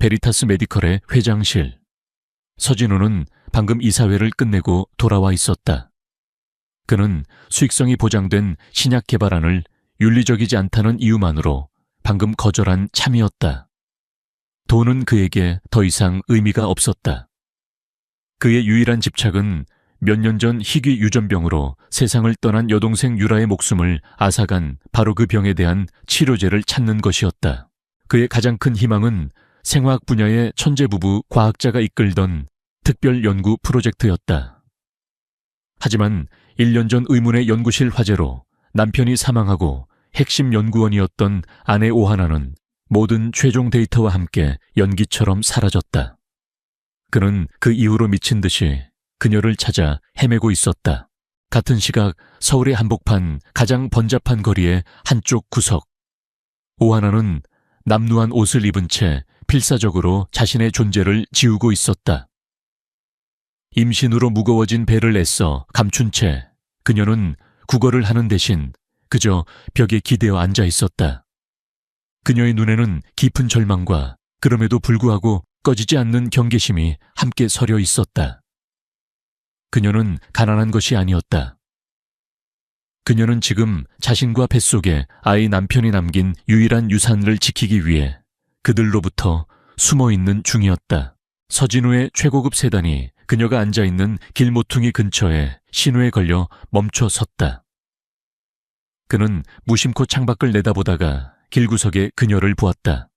베리타스 메디컬의 회장실. 서진우는 방금 이사회를 끝내고 돌아와 있었다. 그는 수익성이 보장된 신약 개발안을 윤리적이지 않다는 이유만으로 방금 거절한 참이었다. 돈은 그에게 더 이상 의미가 없었다. 그의 유일한 집착은 몇 년 전 희귀 유전병으로 세상을 떠난 여동생 유라의 목숨을 앗아간 바로 그 병에 대한 치료제를 찾는 것이었다. 그의 가장 큰 희망은 생화학 분야의 천재부부 과학자가 이끌던 특별 연구 프로젝트였다. 하지만 1년 전 의문의 연구실 화재로 남편이 사망하고 핵심 연구원이었던 아내 오하나는 모든 최종 데이터와 함께 연기처럼 사라졌다. 그는 그 이후로 미친 듯이 그녀를 찾아 헤매고 있었다. 같은 시각 서울의 한복판 가장 번잡한 거리의 한쪽 구석. 오하나는 남루한 옷을 입은 채 필사적으로 자신의 존재를 지우고 있었다. 임신으로 무거워진 배를 애써 감춘 채 그녀는 구걸을 하는 대신 그저 벽에 기대어 앉아 있었다. 그녀의 눈에는 깊은 절망과 그럼에도 불구하고 꺼지지 않는 경계심이 함께 서려 있었다. 그녀는 가난한 것이 아니었다. 그녀는 지금 자신과 뱃속에 아이 남편이 남긴 유일한 유산을 지키기 위해 그들로부터 숨어있는 중이었다. 서진우의 최고급 세단이 그녀가 앉아있는 길모퉁이 근처에 신호에 걸려 멈춰 섰다. 그는 무심코 창밖을 내다보다가 길구석에 그녀를 보았다.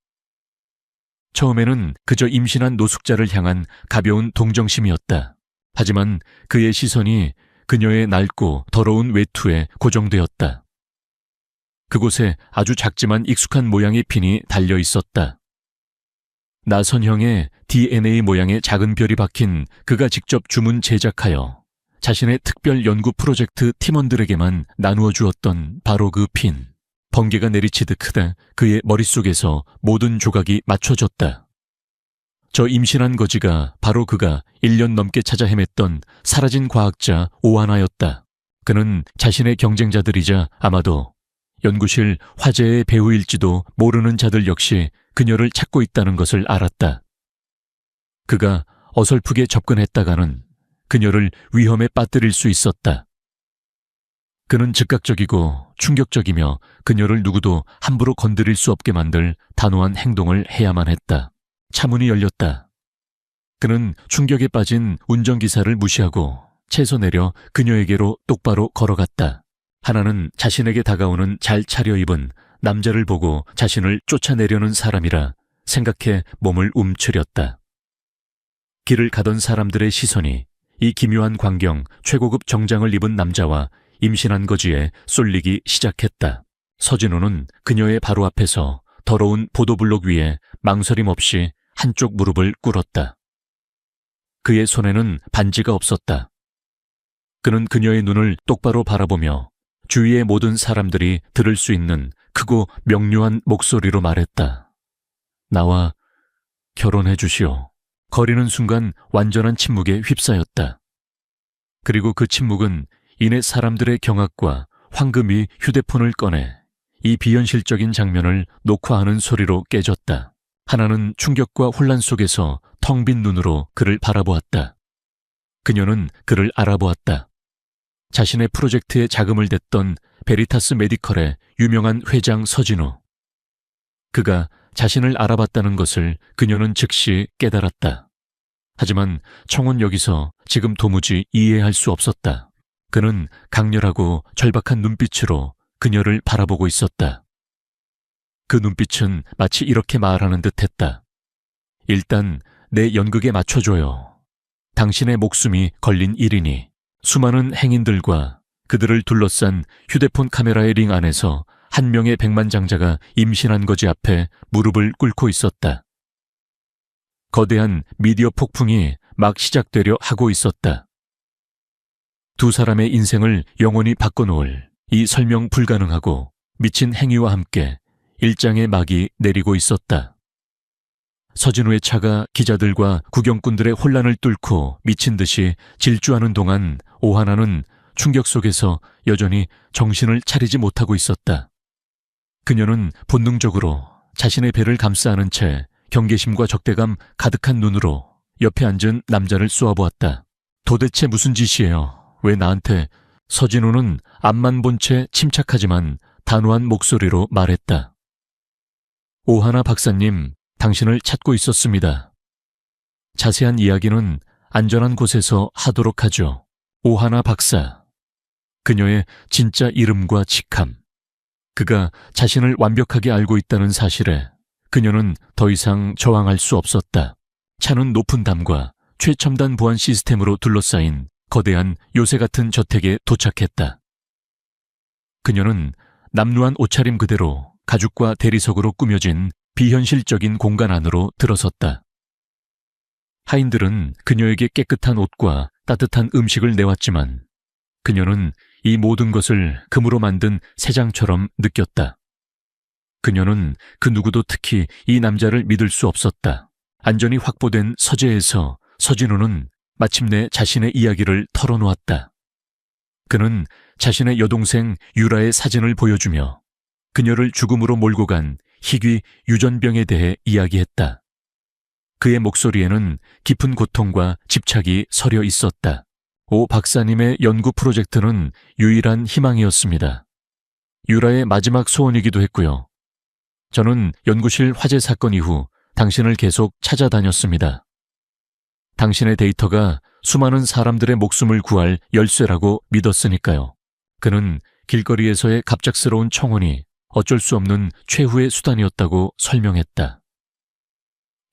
처음에는 그저 임신한 노숙자를 향한 가벼운 동정심이었다. 하지만 그의 시선이 그녀의 낡고 더러운 외투에 고정되었다. 그곳에 아주 작지만 익숙한 모양의 핀이 달려 있었다. 나선형의 DNA 모양의 작은 별이 박힌 그가 직접 주문 제작하여 자신의 특별 연구 프로젝트 팀원들에게만 나누어 주었던 바로 그 핀. 번개가 내리치듯 크다 그의 머릿속에서 모든 조각이 맞춰졌다. 저 임신한 거지가 바로 그가 1년 넘게 찾아 헤맸던 사라진 과학자 오하나였다. 그는 자신의 경쟁자들이자 아마도 연구실 화재의 배후일지도 모르는 자들 역시 그녀를 찾고 있다는 것을 알았다. 그가 어설프게 접근했다가는 그녀를 위험에 빠뜨릴 수 있었다. 그는 즉각적이고 충격적이며 그녀를 누구도 함부로 건드릴 수 없게 만들 단호한 행동을 해야만 했다. 차문이 열렸다. 그는 충격에 빠진 운전기사를 무시하고 채소 내려 그녀에게로 똑바로 걸어갔다. 하나는 자신에게 다가오는 잘 차려입은 남자를 보고 자신을 쫓아내려는 사람이라 생각해 몸을 움츠렸다. 길을 가던 사람들의 시선이 이 기묘한 광경 최고급 정장을 입은 남자와 임신한 거지에 쏠리기 시작했다. 서진우는 그녀의 바로 앞에서 더러운 보도블록 위에 망설임 없이 한쪽 무릎을 꿇었다. 그의 손에는 반지가 없었다. 그는 그녀의 눈을 똑바로 바라보며 주위의 모든 사람들이 들을 수 있는 크고 명료한 목소리로 말했다. 나와 결혼해 주시오. 거리는 순간 완전한 침묵에 휩싸였다. 그리고 그 침묵은 이내 사람들의 경악과 황금이 휴대폰을 꺼내 이 비현실적인 장면을 녹화하는 소리로 깨졌다. 하나는 충격과 혼란 속에서 텅 빈 눈으로 그를 바라보았다. 그녀는 그를 알아보았다. 자신의 프로젝트에 자금을 댔던 베리타스 메디컬의 유명한 회장 서진우. 그가 자신을 알아봤다는 것을 그녀는 즉시 깨달았다. 하지만 청은 여기서 지금 도무지 이해할 수 없었다. 그는 강렬하고 절박한 눈빛으로 그녀를 바라보고 있었다. 그 눈빛은 마치 이렇게 말하는 듯했다. 일단 내 연극에 맞춰줘요. 당신의 목숨이 걸린 일이니. 수많은 행인들과 그들을 둘러싼 휴대폰 카메라의 링 안에서 한 명의 백만장자가 임신한 거지 앞에 무릎을 꿇고 있었다. 거대한 미디어 폭풍이 막 시작되려 하고 있었다. 두 사람의 인생을 영원히 바꿔놓을 이 설명 불가능하고 미친 행위와 함께 일장의 막이 내리고 있었다. 서진우의 차가 기자들과 구경꾼들의 혼란을 뚫고 미친 듯이 질주하는 동안 오하나는 충격 속에서 여전히 정신을 차리지 못하고 있었다. 그녀는 본능적으로 자신의 배를 감싸 안은 채 경계심과 적대감 가득한 눈으로 옆에 앉은 남자를 쏘아보았다. 도대체 무슨 짓이에요? 왜 나한테? 서진우는 앞만 본 채 침착하지만 단호한 목소리로 말했다. 오하나 박사님, 당신을 찾고 있었습니다. 자세한 이야기는 안전한 곳에서 하도록 하죠. 오하나 박사. 그녀의 진짜 이름과 직함. 그가 자신을 완벽하게 알고 있다는 사실에 그녀는 더 이상 저항할 수 없었다. 차는 높은 담과 최첨단 보안 시스템으로 둘러싸인 거대한 요새 같은 저택에 도착했다. 그녀는 남루한 옷차림 그대로 가죽과 대리석으로 꾸며진 비현실적인 공간 안으로 들어섰다. 하인들은 그녀에게 깨끗한 옷과 따뜻한 음식을 내왔지만 그녀는 이 모든 것을 금으로 만든 새장처럼 느꼈다. 그녀는 그 누구도 특히 이 남자를 믿을 수 없었다. 안전이 확보된 서재에서 서진우는 마침내 자신의 이야기를 털어놓았다. 그는 자신의 여동생 유라의 사진을 보여주며 그녀를 죽음으로 몰고 간 희귀 유전병에 대해 이야기했다. 그의 목소리에는 깊은 고통과 집착이 서려 있었다. 오 박사님의 연구 프로젝트는 유일한 희망이었습니다. 유라의 마지막 소원이기도 했고요. 저는 연구실 화재 사건 이후 당신을 계속 찾아다녔습니다. 당신의 데이터가 수많은 사람들의 목숨을 구할 열쇠라고 믿었으니까요. 그는 길거리에서의 갑작스러운 청혼이 어쩔 수 없는 최후의 수단이었다고 설명했다.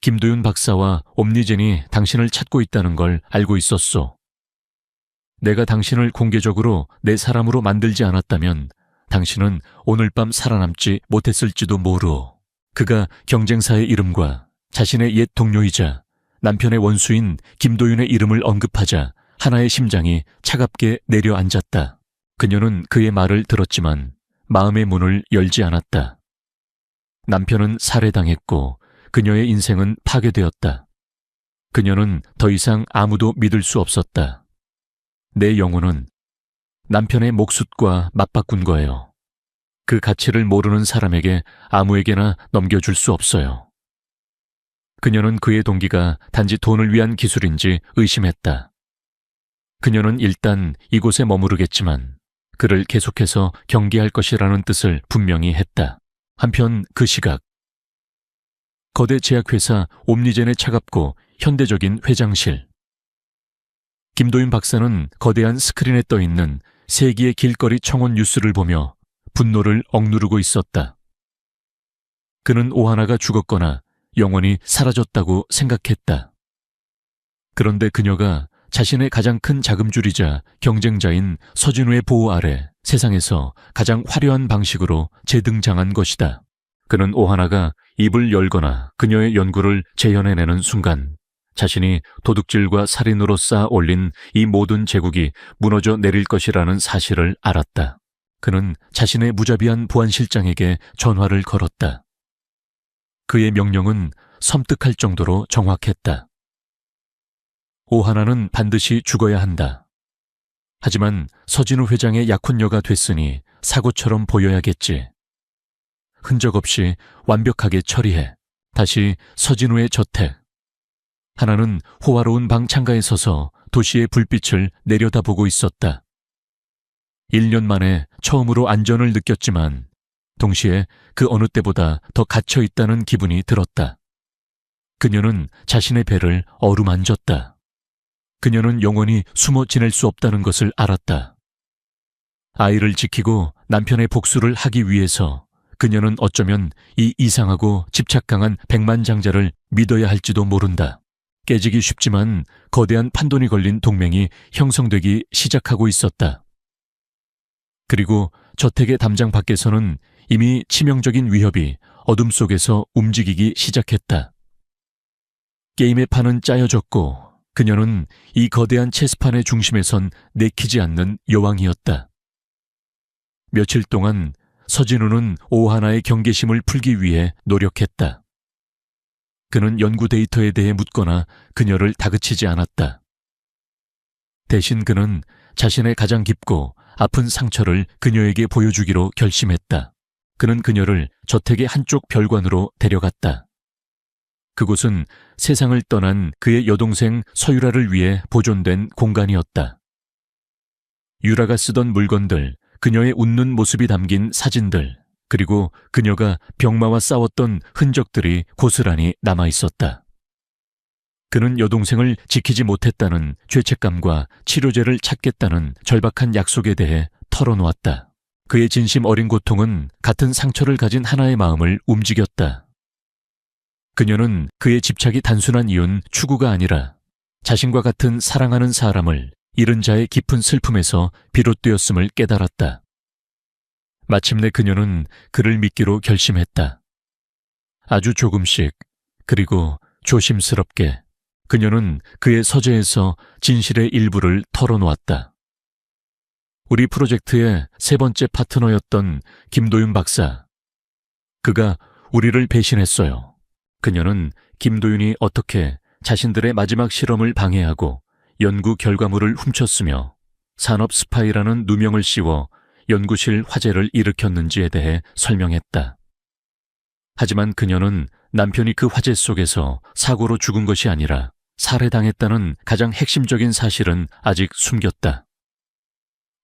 김도윤 박사와 옴니젠이 당신을 찾고 있다는 걸 알고 있었소. 내가 당신을 공개적으로 내 사람으로 만들지 않았다면 당신은 오늘 밤 살아남지 못했을지도 모르오. 그가 경쟁사의 이름과 자신의 옛 동료이자 남편의 원수인 김도윤의 이름을 언급하자 하나의 심장이 차갑게 내려앉았다. 그녀는 그의 말을 들었지만 마음의 문을 열지 않았다. 남편은 살해당했고 그녀의 인생은 파괴되었다. 그녀는 더 이상 아무도 믿을 수 없었다. 내 영혼은 남편의 목숫과 맞바꾼 거예요. 그 가치를 모르는 사람에게 아무에게나 넘겨줄 수 없어요. 그녀는 그의 동기가 단지 돈을 위한 기술인지 의심했다. 그녀는 일단 이곳에 머무르겠지만 그를 계속해서 경계할 것이라는 뜻을 분명히 했다. 한편 그 시각 거대 제약회사 옴니젠의 차갑고 현대적인 회장실. 김도윤 박사는 거대한 스크린에 떠있는 세기의 길거리 청혼 뉴스를 보며 분노를 억누르고 있었다. 그는 오하나가 죽었거나 영원히 사라졌다고 생각했다. 그런데 그녀가 자신의 가장 큰 자금줄이자 경쟁자인 서진우의 보호 아래 세상에서 가장 화려한 방식으로 재등장한 것이다. 그는 오하나가 입을 열거나 그녀의 연구를 재현해내는 순간 자신이 도둑질과 살인으로 쌓아 올린 이 모든 제국이 무너져 내릴 것이라는 사실을 알았다. 그는 자신의 무자비한 보안실장에게 전화를 걸었다. 그의 명령은 섬뜩할 정도로 정확했다. 오하나는 반드시 죽어야 한다. 하지만 서진우 회장의 약혼녀가 됐으니 사고처럼 보여야겠지. 흔적 없이 완벽하게 처리해. 다시 서진우의 저택. 하나는 호화로운 방 창가에 서서 도시의 불빛을 내려다보고 있었다. 1년 만에 처음으로 안전을 느꼈지만 동시에 그 어느 때보다 더 갇혀 있다는 기분이 들었다. 그녀는 자신의 배를 어루만졌다. 그녀는 영원히 숨어 지낼 수 없다는 것을 알았다. 아이를 지키고 남편의 복수를 하기 위해서 그녀는 어쩌면 이 이상하고 집착 강한 백만장자를 믿어야 할지도 모른다. 깨지기 쉽지만 거대한 판돈이 걸린 동맹이 형성되기 시작하고 있었다. 그리고 저택의 담장 밖에서는 이미 치명적인 위협이 어둠 속에서 움직이기 시작했다. 게임의 판은 짜여졌고 그녀는 이 거대한 체스판의 중심에 선 내키지 않는 여왕이었다. 며칠 동안 서진우는 오하나의 경계심을 풀기 위해 노력했다. 그는 연구 데이터에 대해 묻거나 그녀를 다그치지 않았다. 대신 그는 자신의 가장 깊고 아픈 상처를 그녀에게 보여주기로 결심했다. 그는 그녀를 저택의 한쪽 별관으로 데려갔다. 그곳은 세상을 떠난 그의 여동생 서유라를 위해 보존된 공간이었다. 유라가 쓰던 물건들, 그녀의 웃는 모습이 담긴 사진들, 그리고 그녀가 병마와 싸웠던 흔적들이 고스란히 남아 있었다. 그는 여동생을 지키지 못했다는 죄책감과 치료제를 찾겠다는 절박한 약속에 대해 털어놓았다. 그의 진심 어린 고통은 같은 상처를 가진 하나의 마음을 움직였다. 그녀는 그의 집착이 단순한 이유는 추구가 아니라 자신과 같은 사랑하는 사람을 잃은 자의 깊은 슬픔에서 비롯되었음을 깨달았다. 마침내 그녀는 그를 믿기로 결심했다. 아주 조금씩, 그리고 조심스럽게 그녀는 그의 서재에서 진실의 일부를 털어놓았다. 우리 프로젝트의 세 번째 파트너였던 김도윤 박사. 그가 우리를 배신했어요. 그녀는 김도윤이 어떻게 자신들의 마지막 실험을 방해하고 연구 결과물을 훔쳤으며 산업 스파이라는 누명을 씌워 연구실 화재를 일으켰는지에 대해 설명했다. 하지만 그녀는 남편이 그 화재 속에서 사고로 죽은 것이 아니라 살해당했다는 가장 핵심적인 사실은 아직 숨겼다.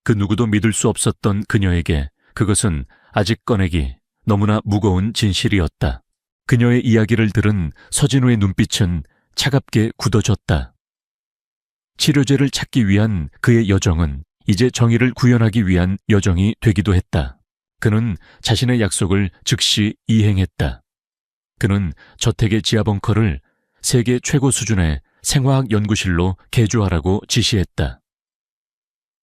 그 누구도 믿을 수 없었던 그녀에게 그것은 아직 꺼내기 너무나 무거운 진실이었다. 그녀의 이야기를 들은 서진우의 눈빛은 차갑게 굳어졌다. 치료제를 찾기 위한 그의 여정은 이제 정의를 구현하기 위한 여정이 되기도 했다. 그는 자신의 약속을 즉시 이행했다. 그는 저택의 지하 벙커를 세계 최고 수준의 생화학 연구실로 개조하라고 지시했다.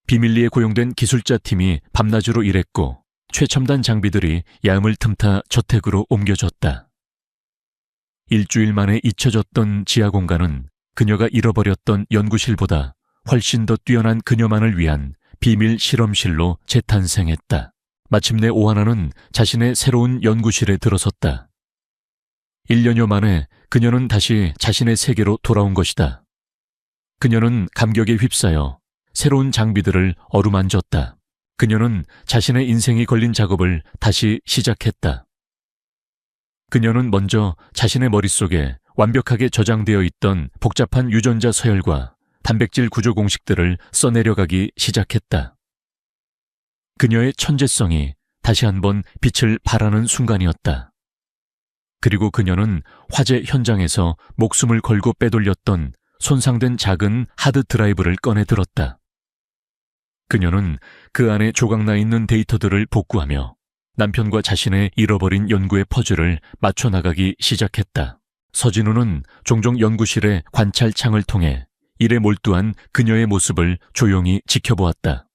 비밀리에 고용된 기술자 팀이 밤낮으로 일했고 최첨단 장비들이 야음을 틈타 저택으로 옮겨졌다. 일주일 만에 잊혀졌던 지하 공간은 그녀가 잃어버렸던 연구실보다 훨씬 더 뛰어난 그녀만을 위한 비밀 실험실로 재탄생했다. 마침내 오하나는 자신의 새로운 연구실에 들어섰다. 1년여 만에 그녀는 다시 자신의 세계로 돌아온 것이다. 그녀는 감격에 휩싸여 새로운 장비들을 어루만졌다. 그녀는 자신의 인생이 걸린 작업을 다시 시작했다. 그녀는 먼저 자신의 머릿속에 완벽하게 저장되어 있던 복잡한 유전자 서열과 단백질 구조 공식들을 써내려가기 시작했다. 그녀의 천재성이 다시 한번 빛을 발하는 순간이었다. 그리고 그녀는 화재 현장에서 목숨을 걸고 빼돌렸던 손상된 작은 하드 드라이브를 꺼내 들었다. 그녀는 그 안에 조각나 있는 데이터들을 복구하며 남편과 자신의 잃어버린 연구의 퍼즐을 맞춰 나가기 시작했다. 서진우는 종종 연구실의 관찰창을 통해 일에 몰두한 그녀의 모습을 조용히 지켜보았다.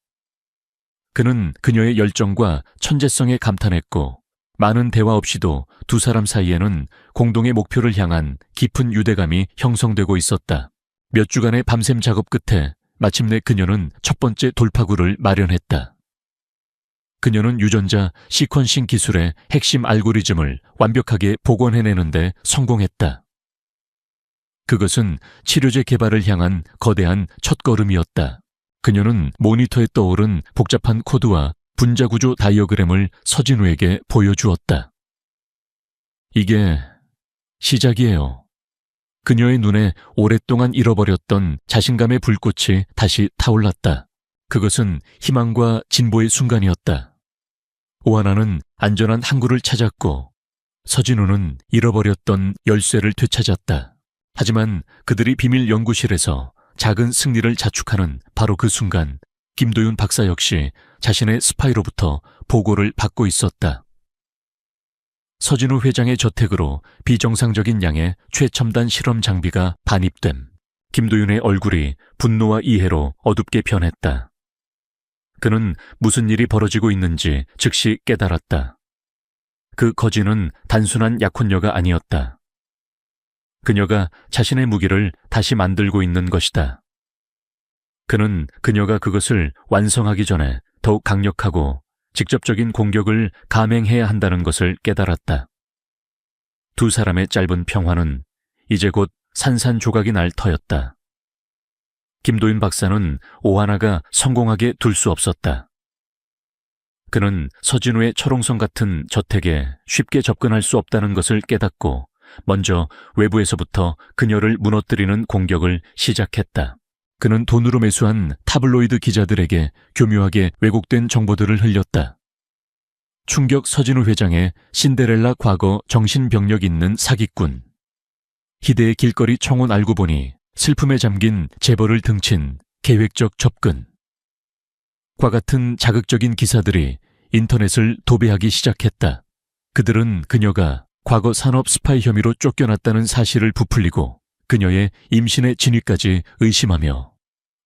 그는 그녀의 열정과 천재성에 감탄했고 많은 대화 없이도 두 사람 사이에는 공동의 목표를 향한 깊은 유대감이 형성되고 있었다. 몇 주간의 밤샘 작업 끝에 마침내 그녀는 첫 번째 돌파구를 마련했다. 그녀는 유전자 시퀀싱 기술의 핵심 알고리즘을 완벽하게 복원해내는데 성공했다. 그것은 치료제 개발을 향한 거대한 첫걸음이었다. 그녀는 모니터에 떠오른 복잡한 코드와 분자구조 다이어그램을 서진우에게 보여주었다. 이게 시작이에요. 그녀의 눈에 오랫동안 잃어버렸던 자신감의 불꽃이 다시 타올랐다. 그것은 희망과 진보의 순간이었다. 오하나는 안전한 항구를 찾았고 서진우는 잃어버렸던 열쇠를 되찾았다. 하지만 그들이 비밀 연구실에서 작은 승리를 자축하는 바로 그 순간 김도윤 박사 역시 자신의 스파이로부터 보고를 받고 있었다. 서진우 회장의 저택으로 비정상적인 양의 최첨단 실험 장비가 반입됨. 김도윤의 얼굴이 분노와 이해로 어둡게 변했다. 그는 무슨 일이 벌어지고 있는지 즉시 깨달았다. 그 거지는 단순한 약혼녀가 아니었다. 그녀가 자신의 무기를 다시 만들고 있는 것이다. 그는 그녀가 그것을 완성하기 전에 더욱 강력하고 직접적인 공격을 감행해야 한다는 것을 깨달았다. 두 사람의 짧은 평화는 이제 곧 산산조각이 날 터였다. 김도윤 박사는 오하나가 성공하게 둘 수 없었다. 그는 서진우의 철옹성 같은 저택에 쉽게 접근할 수 없다는 것을 깨닫고 먼저 외부에서부터 그녀를 무너뜨리는 공격을 시작했다. 그는 돈으로 매수한 타블로이드 기자들에게 교묘하게 왜곡된 정보들을 흘렸다. 충격 서진우 회장의 신데렐라 과거 정신병력 있는 사기꾼. 희대의 길거리 청혼 알고 보니 슬픔에 잠긴 재벌을 등친 계획적 접근. 과 같은 자극적인 기사들이 인터넷을 도배하기 시작했다. 그들은 그녀가 과거 산업 스파이 혐의로 쫓겨났다는 사실을 부풀리고 그녀의 임신의 진위까지 의심하며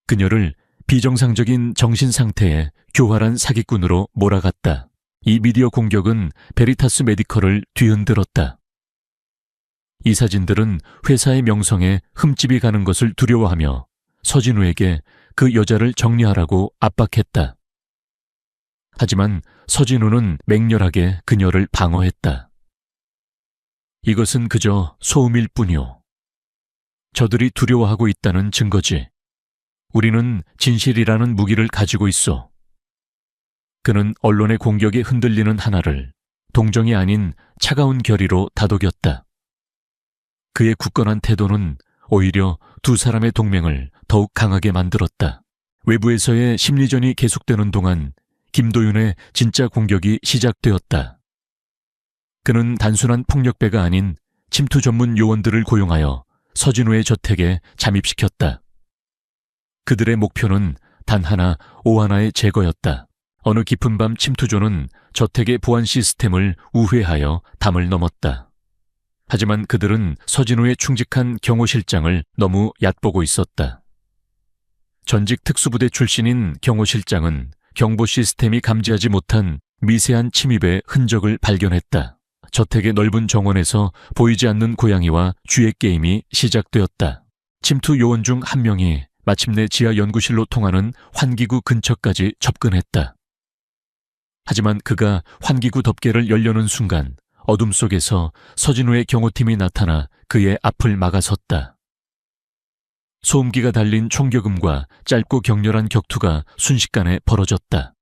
그녀를 비정상적인 정신 상태의 교활한 사기꾼으로 몰아갔다. 이 미디어 공격은 베리타스 메디컬을 뒤흔들었다. 이 사진들은 회사의 명성에 흠집이 가는 것을 두려워하며 서진우에게 그 여자를 정리하라고 압박했다. 하지만 서진우는 맹렬하게 그녀를 방어했다. 이것은 그저 소음일 뿐이오. 저들이 두려워하고 있다는 증거지. 우리는 진실이라는 무기를 가지고 있어. 그는 언론의 공격에 흔들리는 하나를 동정이 아닌 차가운 결의로 다독였다. 그의 굳건한 태도는 오히려 두 사람의 동맹을 더욱 강하게 만들었다. 외부에서의 심리전이 계속되는 동안 김도윤의 진짜 공격이 시작되었다. 그는 단순한 폭력배가 아닌 침투 전문 요원들을 고용하여 서진우의 저택에 잠입시켰다. 그들의 목표는 단 하나, 오하나의 제거였다. 어느 깊은 밤 침투조는 저택의 보안 시스템을 우회하여 담을 넘었다. 하지만 그들은 서진우의 충직한 경호실장을 너무 얕보고 있었다. 전직 특수부대 출신인 경호실장은 경보 시스템이 감지하지 못한 미세한 침입의 흔적을 발견했다. 저택의 넓은 정원에서 보이지 않는 고양이와 쥐의 게임이 시작되었다. 침투 요원 중 한 명이 마침내 지하 연구실로 통하는 환기구 근처까지 접근했다. 하지만 그가 환기구 덮개를 열려는 순간 어둠 속에서 서진우의 경호팀이 나타나 그의 앞을 막아섰다. 소음기가 달린 총격음과 짧고 격렬한 격투가 순식간에 벌어졌다.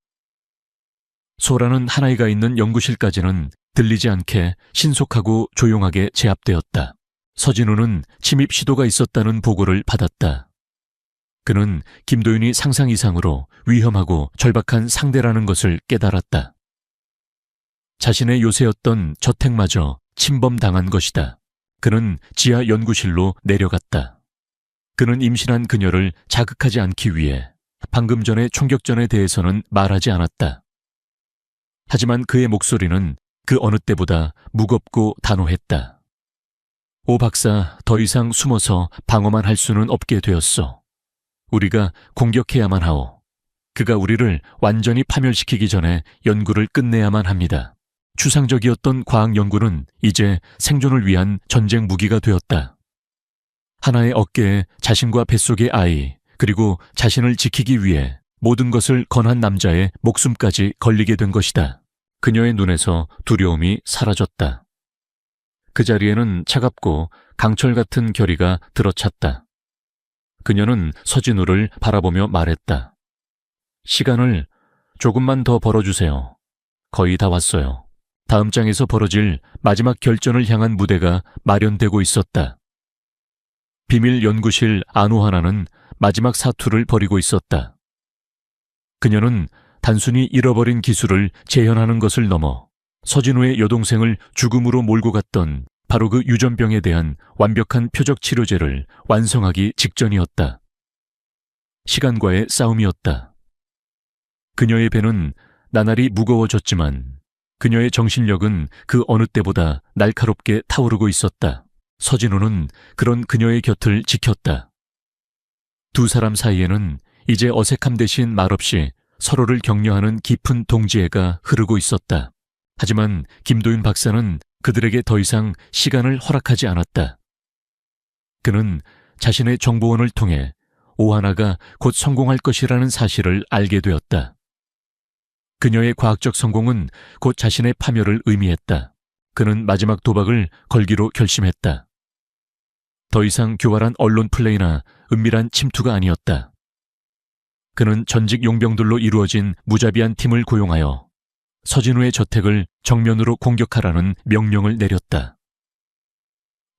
소라는 하나이가 있는 연구실까지는 들리지 않게 신속하고 조용하게 제압되었다. 서진우는 침입 시도가 있었다는 보고를 받았다. 그는 김도윤이 상상 이상으로 위험하고 절박한 상대라는 것을 깨달았다. 자신의 요새였던 저택마저 침범당한 것이다. 그는 지하 연구실로 내려갔다. 그는 임신한 그녀를 자극하지 않기 위해 방금 전의 총격전에 대해서는 말하지 않았다. 하지만 그의 목소리는 그 어느 때보다 무겁고 단호했다. 오 박사, 더 이상 숨어서 방어만 할 수는 없게 되었어. 우리가 공격해야만 하오. 그가 우리를 완전히 파멸시키기 전에 연구를 끝내야만 합니다. 추상적이었던 과학 연구는 이제 생존을 위한 전쟁 무기가 되었다. 하나의 어깨에 자신과 뱃속의 아이, 그리고 자신을 지키기 위해 모든 것을 건한 남자의 목숨까지 걸리게 된 것이다. 그녀의 눈에서 두려움이 사라졌다. 그 자리에는 차갑고 강철 같은 결의가 들어찼다. 그녀는 서진우를 바라보며 말했다. 시간을 조금만 더 벌어주세요. 거의 다 왔어요. 다음 장에서 벌어질 마지막 결전을 향한 무대가 마련되고 있었다. 비밀 연구실 아노하나는 마지막 사투를 벌이고 있었다. 그녀는 단순히 잃어버린 기술을 재현하는 것을 넘어 서진우의 여동생을 죽음으로 몰고 갔던 바로 그 유전병에 대한 완벽한 표적 치료제를 완성하기 직전이었다. 시간과의 싸움이었다. 그녀의 배는 나날이 무거워졌지만 그녀의 정신력은 그 어느 때보다 날카롭게 타오르고 있었다. 서진우는 그런 그녀의 곁을 지켰다. 두 사람 사이에는 이제 어색함 대신 말없이 서로를 격려하는 깊은 동지애가 흐르고 있었다. 하지만 김도윤 박사는 그들에게 더 이상 시간을 허락하지 않았다. 그는 자신의 정보원을 통해 오하나가 곧 성공할 것이라는 사실을 알게 되었다. 그녀의 과학적 성공은 곧 자신의 파멸을 의미했다. 그는 마지막 도박을 걸기로 결심했다. 더 이상 교활한 언론 플레이나 은밀한 침투가 아니었다. 그는 전직 용병들로 이루어진 무자비한 팀을 고용하여 서진우의 저택을 정면으로 공격하라는 명령을 내렸다.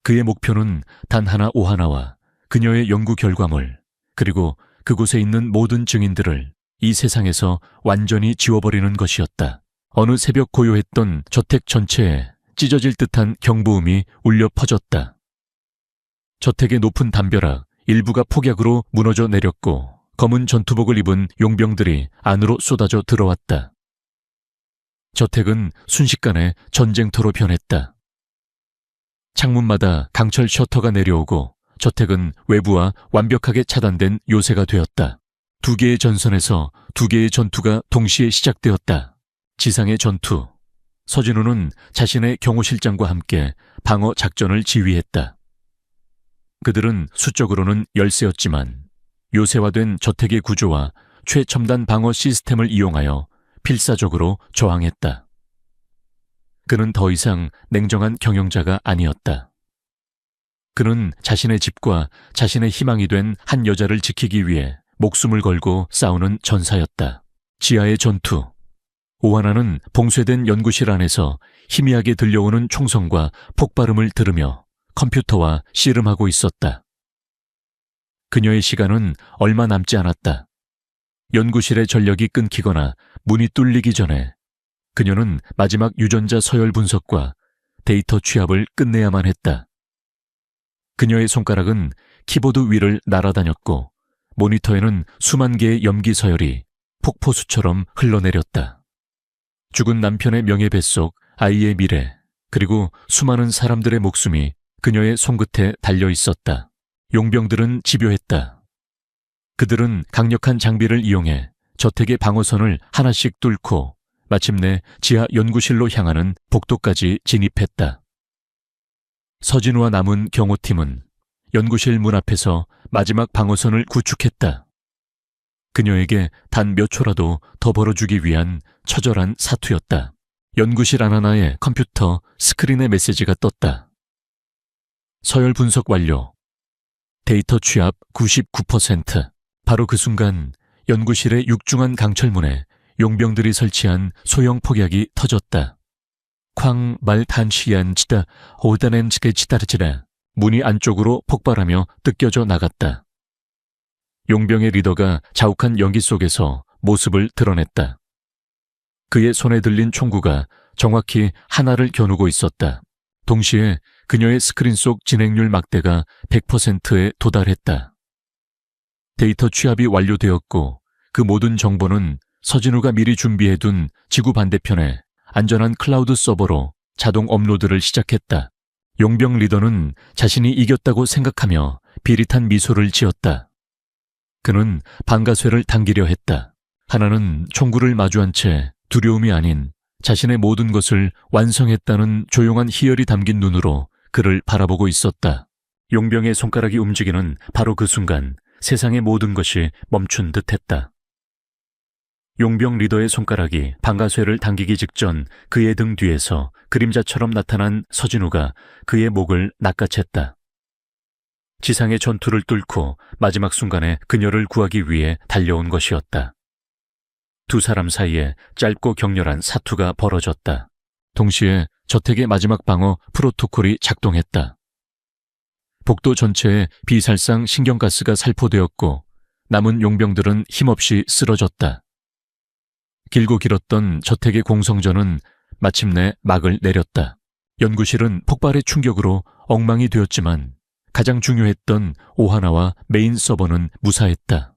그의 목표는 단 하나 오하나와 그녀의 연구 결과물, 그리고 그곳에 있는 모든 증인들을 이 세상에서 완전히 지워버리는 것이었다. 어느 새벽 고요했던 저택 전체에 찢어질 듯한 경보음이 울려 퍼졌다. 저택의 높은 담벼락 일부가 폭약으로 무너져 내렸고 검은 전투복을 입은 용병들이 안으로 쏟아져 들어왔다. 저택은 순식간에 전쟁터로 변했다. 창문마다 강철 셔터가 내려오고 저택은 외부와 완벽하게 차단된 요새가 되었다. 두 개의 전선에서 두 개의 전투가 동시에 시작되었다. 지상의 전투. 서진우는 자신의 경호실장과 함께 방어 작전을 지휘했다. 그들은 수적으로는 열세였지만 요새화된 저택의 구조와 최첨단 방어 시스템을 이용하여 필사적으로 저항했다. 그는 더 이상 냉정한 경영자가 아니었다. 그는 자신의 집과 자신의 희망이 된 한 여자를 지키기 위해 목숨을 걸고 싸우는 전사였다. 지하의 전투. 오하나는 봉쇄된 연구실 안에서 희미하게 들려오는 총성과 폭발음을 들으며 컴퓨터와 씨름하고 있었다. 그녀의 시간은 얼마 남지 않았다. 연구실의 전력이 끊기거나 문이 뚫리기 전에 그녀는 마지막 유전자 서열 분석과 데이터 취합을 끝내야만 했다. 그녀의 손가락은 키보드 위를 날아다녔고 모니터에는 수만 개의 염기 서열이 폭포수처럼 흘러내렸다. 죽은 남편의 명예 뱃속, 아이의 미래, 그리고 수많은 사람들의 목숨이 그녀의 손끝에 달려 있었다. 용병들은 집요했다. 그들은 강력한 장비를 이용해 저택의 방어선을 하나씩 뚫고 마침내 지하 연구실로 향하는 복도까지 진입했다. 서진우와 남은 경호팀은 연구실 문 앞에서 마지막 방어선을 구축했다. 그녀에게 단 몇 초라도 더 벌어주기 위한 처절한 사투였다. 연구실 하나하나의 컴퓨터 스크린에 메시지가 떴다. 서열 분석 완료. 데이터 취합 99%. 바로 그 순간 연구실의 육중한 강철문에 용병들이 설치한 소형 폭약이 터졌다. 쾅 말 단시한 치다 오다넨 치게 치다르치라. 문이 안쪽으로 폭발하며 뜯겨져 나갔다. 용병의 리더가 자욱한 연기 속에서 모습을 드러냈다. 그의 손에 들린 총구가 정확히 하나를 겨누고 있었다. 동시에 그녀의 스크린 속 진행률 막대가 100%에 도달했다. 데이터 취합이 완료되었고 그 모든 정보는 서진우가 미리 준비해둔 지구 반대편에 안전한 클라우드 서버로 자동 업로드를 시작했다. 용병 리더는 자신이 이겼다고 생각하며 비릿한 미소를 지었다. 그는 방가쇠를 당기려 했다. 하나는 총구를 마주한 채 두려움이 아닌 자신의 모든 것을 완성했다는 조용한 희열이 담긴 눈으로 그를 바라보고 있었다. 용병의 손가락이 움직이는 바로 그 순간 세상의 모든 것이 멈춘 듯했다. 용병 리더의 손가락이 방가쇠를 당기기 직전 그의 등 뒤에서 그림자처럼 나타난 서진우가 그의 목을 낚아챘다. 지상의 전투를 뚫고 마지막 순간에 그녀를 구하기 위해 달려온 것이었다. 두 사람 사이에 짧고 격렬한 사투가 벌어졌다. 동시에 저택의 마지막 방어 프로토콜이 작동했다. 복도 전체에 비살상 신경가스가 살포되었고 남은 용병들은 힘없이 쓰러졌다. 길고 길었던 저택의 공성전은 마침내 막을 내렸다. 연구실은 폭발의 충격으로 엉망이 되었지만 가장 중요했던 오하나와 메인 서버는 무사했다.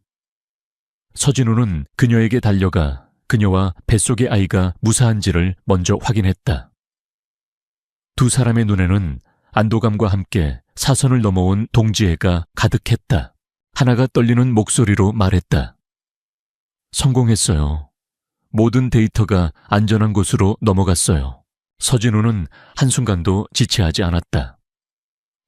서진우는 그녀에게 달려가 그녀와 뱃속의 아이가 무사한지를 먼저 확인했다. 두 사람의 눈에는 안도감과 함께 사선을 넘어온 동지애가 가득했다. 하나가 떨리는 목소리로 말했다. 성공했어요. 모든 데이터가 안전한 곳으로 넘어갔어요. 서진우는 한순간도 지체하지 않았다.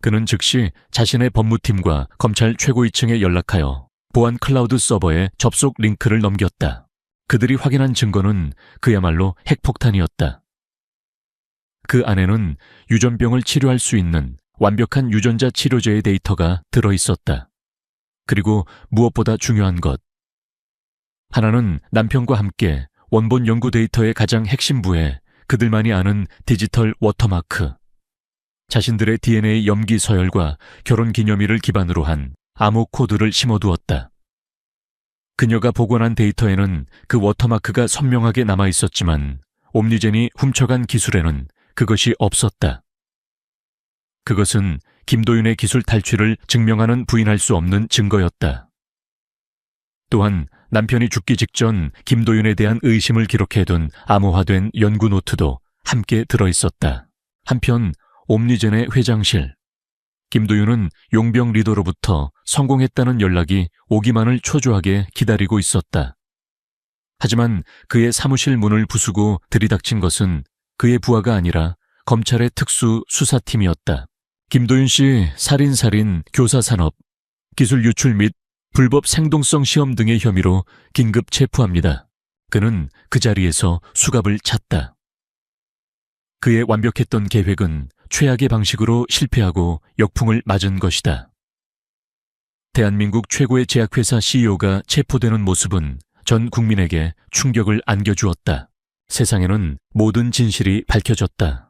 그는 즉시 자신의 법무팀과 검찰 최고위층에 연락하여 보안 클라우드 서버에 접속 링크를 넘겼다. 그들이 확인한 증거는 그야말로 핵폭탄이었다. 그 안에는 유전병을 치료할 수 있는 완벽한 유전자 치료제의 데이터가 들어있었다. 그리고 무엇보다 중요한 것. 하나는 남편과 함께 원본 연구 데이터의 가장 핵심부에 그들만이 아는 디지털 워터마크, 자신들의 DNA 염기 서열과 결혼 기념일을 기반으로 한 암호 코드를 심어두었다. 그녀가 복원한 데이터에는 그 워터마크가 선명하게 남아 있었지만 옴니젠이 훔쳐간 기술에는 그것이 없었다. 그것은 김도윤의 기술 탈취를 증명하는 부인할 수 없는 증거였다. 또한 남편이 죽기 직전 김도윤에 대한 의심을 기록해둔 암호화된 연구 노트도 함께 들어있었다. 한편 옴니젠의 회장실, 김도윤은 용병 리더로부터 성공했다는 연락이 오기만을 초조하게 기다리고 있었다. 하지만 그의 사무실 문을 부수고 들이닥친 것은 그의 부하가 아니라 검찰의 특수 수사팀이었다. 김도윤 씨 살인, 교사산업, 기술 유출 및 불법 생동성 시험 등의 혐의로 긴급 체포합니다. 그는 그 자리에서 수갑을 찼다. 그의 완벽했던 계획은 최악의 방식으로 실패하고 역풍을 맞은 것이다. 대한민국 최고의 제약회사 CEO가 체포되는 모습은 전 국민에게 충격을 안겨주었다. 세상에는 모든 진실이 밝혀졌다.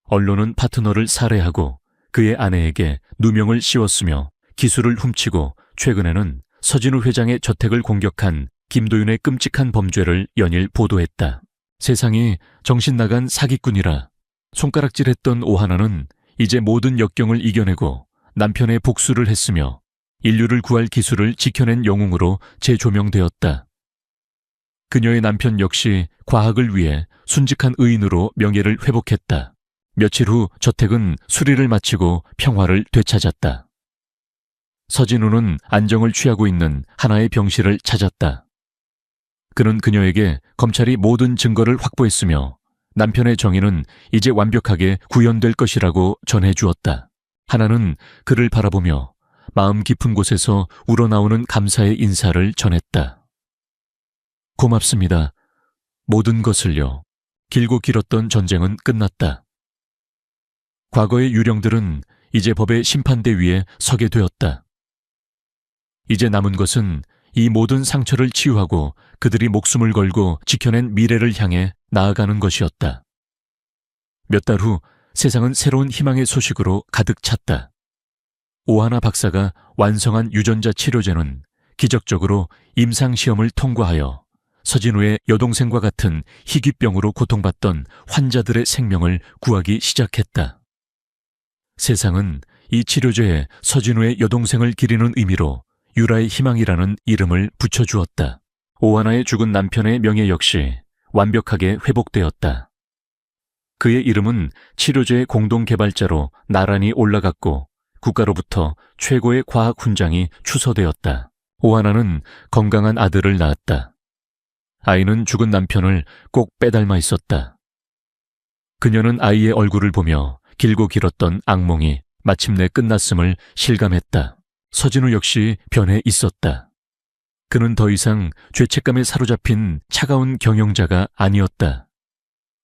언론은 파트너를 살해하고 그의 아내에게 누명을 씌웠으며 기술을 훔치고 최근에는 서진우 회장의 저택을 공격한 김도윤의 끔찍한 범죄를 연일 보도했다. 세상이 정신 나간 사기꾼이라 손가락질했던 오하나는 이제 모든 역경을 이겨내고 남편의 복수를 했으며 인류를 구할 기술을 지켜낸 영웅으로 재조명되었다. 그녀의 남편 역시 과학을 위해 순직한 의인으로 명예를 회복했다. 며칠 후 저택은 수리를 마치고 평화를 되찾았다. 서진우는 안정을 취하고 있는 하나의 병실을 찾았다. 그는 그녀에게 검찰이 모든 증거를 확보했으며 남편의 정의는 이제 완벽하게 구현될 것이라고 전해주었다. 하나는 그를 바라보며 마음 깊은 곳에서 우러나오는 감사의 인사를 전했다. 고맙습니다. 모든 것을요. 길고 길었던 전쟁은 끝났다. 과거의 유령들은 이제 법의 심판대 위에 서게 되었다. 이제 남은 것은 이 모든 상처를 치유하고 그들이 목숨을 걸고 지켜낸 미래를 향해 나아가는 것이었다. 몇 달 후 세상은 새로운 희망의 소식으로 가득 찼다. 오하나 박사가 완성한 유전자 치료제는 기적적으로 임상시험을 통과하여 서진우의 여동생과 같은 희귀병으로 고통받던 환자들의 생명을 구하기 시작했다. 세상은 이 치료제에 서진우의 여동생을 기리는 의미로 유라의 희망이라는 이름을 붙여주었다. 오하나의 죽은 남편의 명예 역시 완벽하게 회복되었다. 그의 이름은 치료제의 공동 개발자로 나란히 올라갔고 국가로부터 최고의 과학 훈장이 추서되었다. 오하나는 건강한 아들을 낳았다. 아이는 죽은 남편을 꼭 빼닮아 있었다. 그녀는 아이의 얼굴을 보며 길고 길었던 악몽이 마침내 끝났음을 실감했다. 서진우 역시 변해 있었다. 그는 더 이상 죄책감에 사로잡힌 차가운 경영자가 아니었다.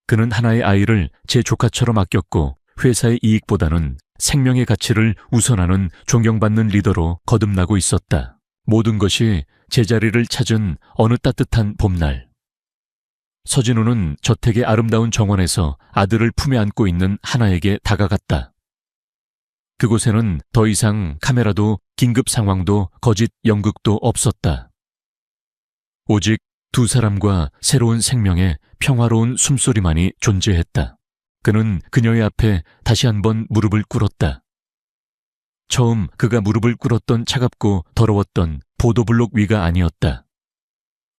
그는 하나의 아이를 제 조카처럼 아꼈고 회사의 이익보다는 생명의 가치를 우선하는 존경받는 리더로 거듭나고 있었다. 모든 것이 제자리를 찾은 어느 따뜻한 봄날. 서진우는 저택의 아름다운 정원에서 아들을 품에 안고 있는 하나에게 다가갔다. 그곳에는 더 이상 카메라도 긴급 상황도 거짓 연극도 없었다. 오직 두 사람과 새로운 생명의 평화로운 숨소리만이 존재했다. 그는 그녀의 앞에 다시 한번 무릎을 꿇었다. 처음 그가 무릎을 꿇었던 차갑고 더러웠던 보도블록 위가 아니었다.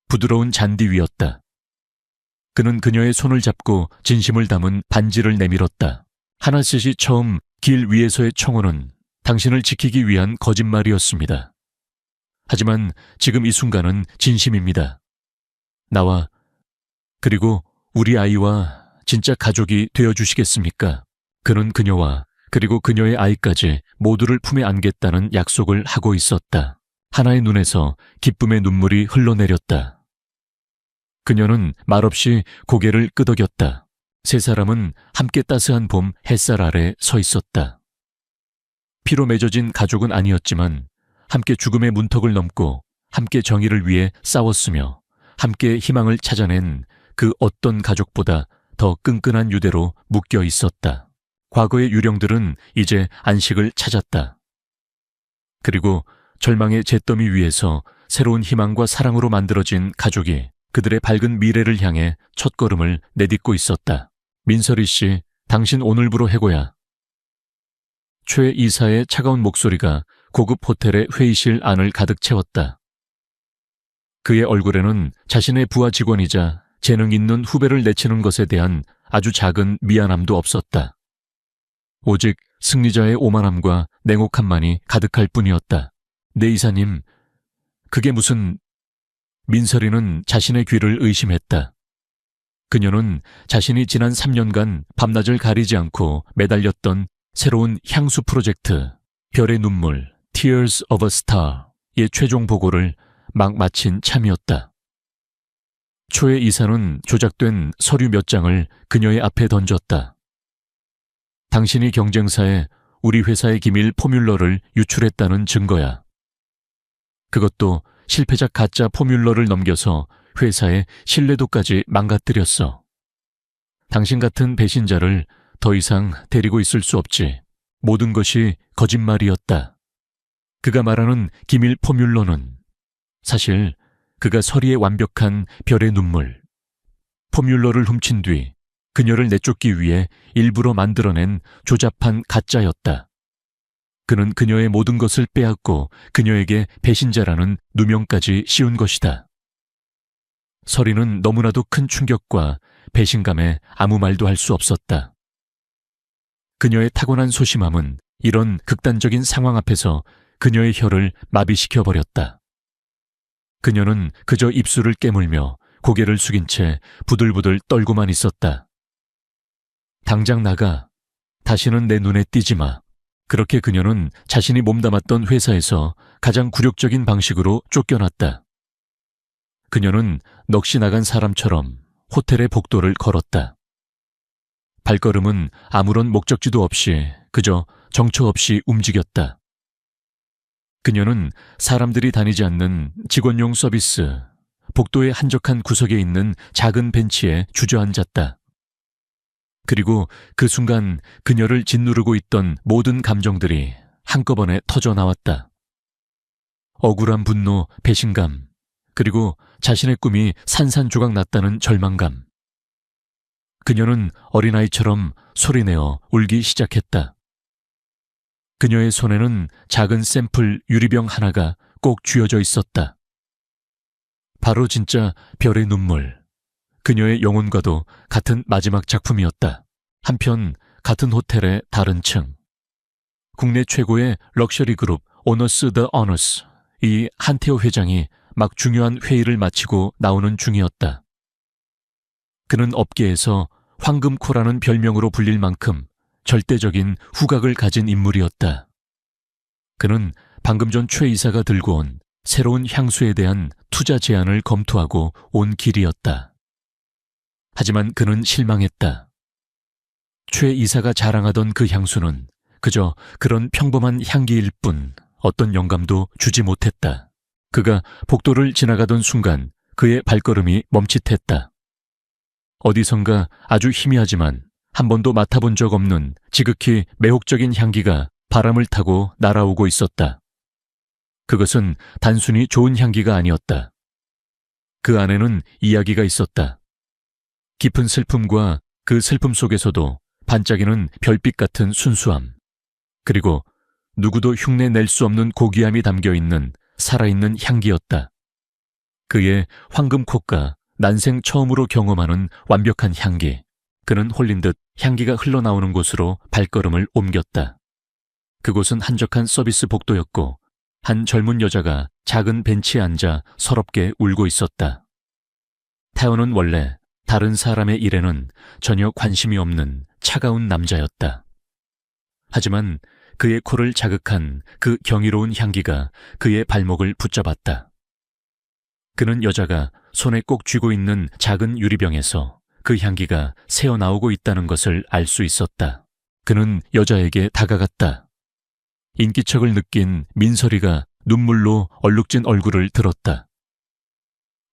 부드러운 잔디 위였다. 그는 그녀의 손을 잡고 진심을 담은 반지를 내밀었다. 하나셋이 처음 길 위에서의 청혼은 당신을 지키기 위한 거짓말이었습니다. 하지만 지금 이 순간은 진심입니다. 나와 그리고 우리 아이와 진짜 가족이 되어주시겠습니까? 그는 그녀와 그리고 그녀의 아이까지 모두를 품에 안겠다는 약속을 하고 있었다. 하나의 눈에서 기쁨의 눈물이 흘러내렸다. 그녀는 말없이 고개를 끄덕였다. 세 사람은 함께 따스한 봄 햇살 아래 서 있었다. 피로 맺어진 가족은 아니었지만 함께 죽음의 문턱을 넘고 함께 정의를 위해 싸웠으며 함께 희망을 찾아낸 그 어떤 가족보다 더 끈끈한 유대로 묶여 있었다. 과거의 유령들은 이제 안식을 찾았다. 그리고 절망의 잿더미 위에서 새로운 희망과 사랑으로 만들어진 가족이 그들의 밝은 미래를 향해 첫걸음을 내딛고 있었다. 민설이 씨, 당신 오늘부로 해고야. 최 이사의 차가운 목소리가 고급 호텔의 회의실 안을 가득 채웠다. 그의 얼굴에는 자신의 부하 직원이자 재능 있는 후배를 내치는 것에 대한 아주 작은 미안함도 없었다. 오직 승리자의 오만함과 냉혹함만이 가득할 뿐이었다. 네 이사님, 그게 무슨... 민설이는 자신의 귀를 의심했다. 그녀는 자신이 지난 3년간 밤낮을 가리지 않고 매달렸던 새로운 향수 프로젝트, 별의 눈물, Tears of a Star의 최종 보고를 막 마친 참이었다. 초의 이사는 조작된 서류 몇 장을 그녀의 앞에 던졌다. 당신이 경쟁사에 우리 회사의 기밀 포뮬러를 유출했다는 증거야. 그것도 실패작 가짜 포뮬러를 넘겨서 회사의 신뢰도까지 망가뜨렸어. 당신 같은 배신자를 더 이상 데리고 있을 수 없지. 모든 것이 거짓말이었다. 그가 말하는 기밀 포뮬러는 사실 그가 서리의 완벽한 별의 눈물, 포뮬러를 훔친 뒤 그녀를 내쫓기 위해 일부러 만들어낸 조잡한 가짜였다. 그는 그녀의 모든 것을 빼앗고 그녀에게 배신자라는 누명까지 씌운 것이다. 서리는 너무나도 큰 충격과 배신감에 아무 말도 할 수 없었다. 그녀의 타고난 소심함은 이런 극단적인 상황 앞에서 그녀의 혀를 마비시켜버렸다. 그녀는 그저 입술을 깨물며 고개를 숙인 채 부들부들 떨고만 있었다. 당장 나가. 다시는 내 눈에 띄지 마. 그렇게 그녀는 자신이 몸담았던 회사에서 가장 굴욕적인 방식으로 쫓겨났다. 그녀는 넋이 나간 사람처럼 호텔의 복도를 걸었다. 발걸음은 아무런 목적지도 없이 그저 정처 없이 움직였다. 그녀는 사람들이 다니지 않는 직원용 서비스, 복도의 한적한 구석에 있는 작은 벤치에 주저앉았다. 그리고 그 순간 그녀를 짓누르고 있던 모든 감정들이 한꺼번에 터져 나왔다. 억울한 분노, 배신감, 그리고 자신의 꿈이 산산조각 났다는 절망감. 그녀는 어린아이처럼 소리내어 울기 시작했다. 그녀의 손에는 작은 샘플 유리병 하나가 꼭 쥐어져 있었다. 바로 진짜 별의 눈물. 그녀의 영혼과도 같은 마지막 작품이었다. 한편 같은 호텔의 다른 층. 국내 최고의 럭셔리 그룹 오너스 더 어너스, 이 한태호 회장이 막 중요한 회의를 마치고 나오는 중이었다. 그는 업계에서 황금코라는 별명으로 불릴 만큼 절대적인 후각을 가진 인물이었다. 그는 방금 전 최 이사가 들고 온 새로운 향수에 대한 투자 제안을 검토하고 온 길이었다. 하지만 그는 실망했다. 최 이사가 자랑하던 그 향수는 그저 그런 평범한 향기일 뿐 어떤 영감도 주지 못했다. 그가 복도를 지나가던 순간 그의 발걸음이 멈칫했다. 어디선가 아주 희미하지만 한 번도 맡아본 적 없는 지극히 매혹적인 향기가 바람을 타고 날아오고 있었다. 그것은 단순히 좋은 향기가 아니었다. 그 안에는 이야기가 있었다. 깊은 슬픔과 그 슬픔 속에서도 반짝이는 별빛 같은 순수함, 그리고 누구도 흉내 낼 수 없는 고귀함이 담겨있는 살아있는 향기였다. 그의 황금콧과 난생 처음으로 경험하는 완벽한 향기. 그는 홀린 듯 향기가 흘러나오는 곳으로 발걸음을 옮겼다. 그곳은 한적한 서비스 복도였고 한 젊은 여자가 작은 벤치에 앉아 서럽게 울고 있었다. 태어는 원래 다른 사람의 일에는 전혀 관심이 없는 차가운 남자였다. 하지만 그의 코를 자극한 그 경이로운 향기가 그의 발목을 붙잡았다. 그는 여자가 손에 꼭 쥐고 있는 작은 유리병에서 그 향기가 새어나오고 있다는 것을 알 수 있었다. 그는 여자에게 다가갔다. 인기척을 느낀 민설이가 눈물로 얼룩진 얼굴을 들었다.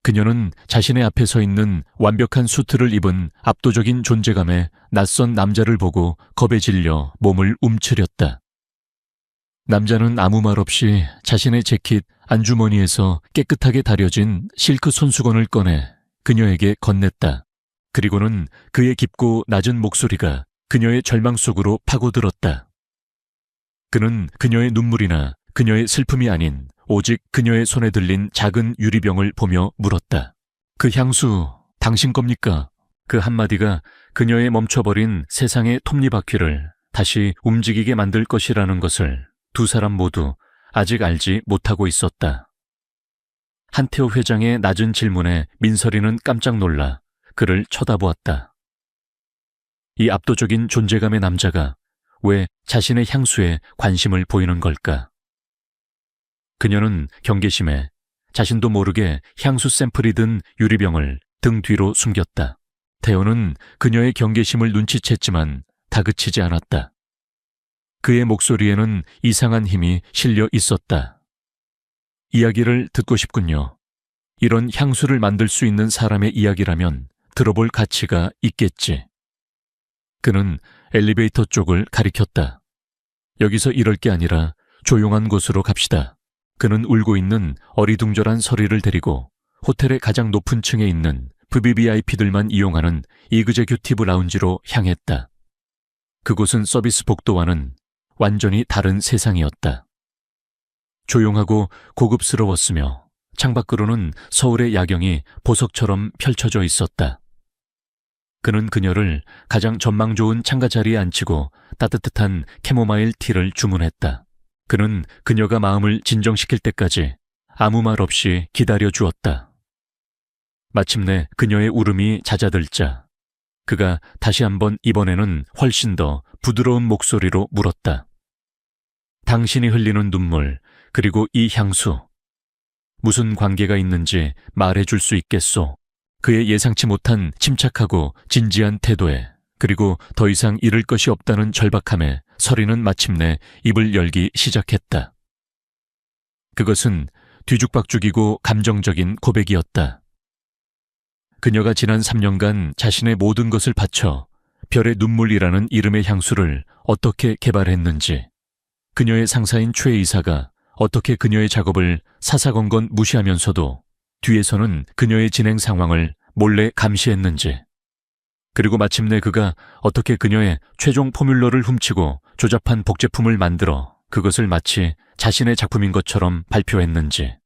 그녀는 자신의 앞에 서 있는 완벽한 수트를 입은 압도적인 존재감의 낯선 남자를 보고 겁에 질려 몸을 움츠렸다. 남자는 아무 말 없이 자신의 재킷 안주머니에서 깨끗하게 다려진 실크 손수건을 꺼내 그녀에게 건넸다. 그리고는 그의 깊고 낮은 목소리가 그녀의 절망 속으로 파고들었다. 그는 그녀의 눈물이나 그녀의 슬픔이 아닌 오직 그녀의 손에 들린 작은 유리병을 보며 물었다. 그 향수 당신 겁니까? 그 한마디가 그녀의 멈춰버린 세상의 톱니바퀴를 다시 움직이게 만들 것이라는 것을 두 사람 모두 아직 알지 못하고 있었다. 한태호 회장의 낮은 질문에 민설이는 깜짝 놀라 그를 쳐다보았다. 이 압도적인 존재감의 남자가 왜 자신의 향수에 관심을 보이는 걸까? 그녀는 경계심에 자신도 모르게 향수 샘플이 든 유리병을 등 뒤로 숨겼다. 태호는 그녀의 경계심을 눈치챘지만 다그치지 않았다. 그의 목소리에는 이상한 힘이 실려 있었다. 이야기를 듣고 싶군요. 이런 향수를 만들 수 있는 사람의 이야기라면 들어볼 가치가 있겠지. 그는 엘리베이터 쪽을 가리켰다. 여기서 이럴 게 아니라 조용한 곳으로 갑시다. 그는 울고 있는 어리둥절한 서리를 데리고 호텔의 가장 높은 층에 있는 VVIP들만 이용하는 이그제큐티브 라운지로 향했다. 그곳은 서비스 복도와는 완전히 다른 세상이었다. 조용하고 고급스러웠으며 창밖으로는 서울의 야경이 보석처럼 펼쳐져 있었다. 그는 그녀를 가장 전망 좋은 창가 자리에 앉히고 따뜻한 캐모마일 티를 주문했다. 그는 그녀가 마음을 진정시킬 때까지 아무 말 없이 기다려 주었다. 마침내 그녀의 울음이 잦아들자 그가 다시 한번 이번에는 훨씬 더 부드러운 목소리로 물었다. 당신이 흘리는 눈물, 그리고 이 향수, 무슨 관계가 있는지 말해줄 수 있겠소? 그의 예상치 못한 침착하고 진지한 태도에 그리고 더 이상 잃을 것이 없다는 절박함에 서리는 마침내 입을 열기 시작했다. 그것은 뒤죽박죽이고 감정적인 고백이었다. 그녀가 지난 3년간 자신의 모든 것을 바쳐 별의 눈물이라는 이름의 향수를 어떻게 개발했는지, 그녀의 상사인 최 이사가 어떻게 그녀의 작업을 사사건건 무시하면서도 뒤에서는 그녀의 진행 상황을 몰래 감시했는지, 그리고 마침내 그가 어떻게 그녀의 최종 포뮬러를 훔치고 조잡한 복제품을 만들어 그것을 마치 자신의 작품인 것처럼 발표했는지,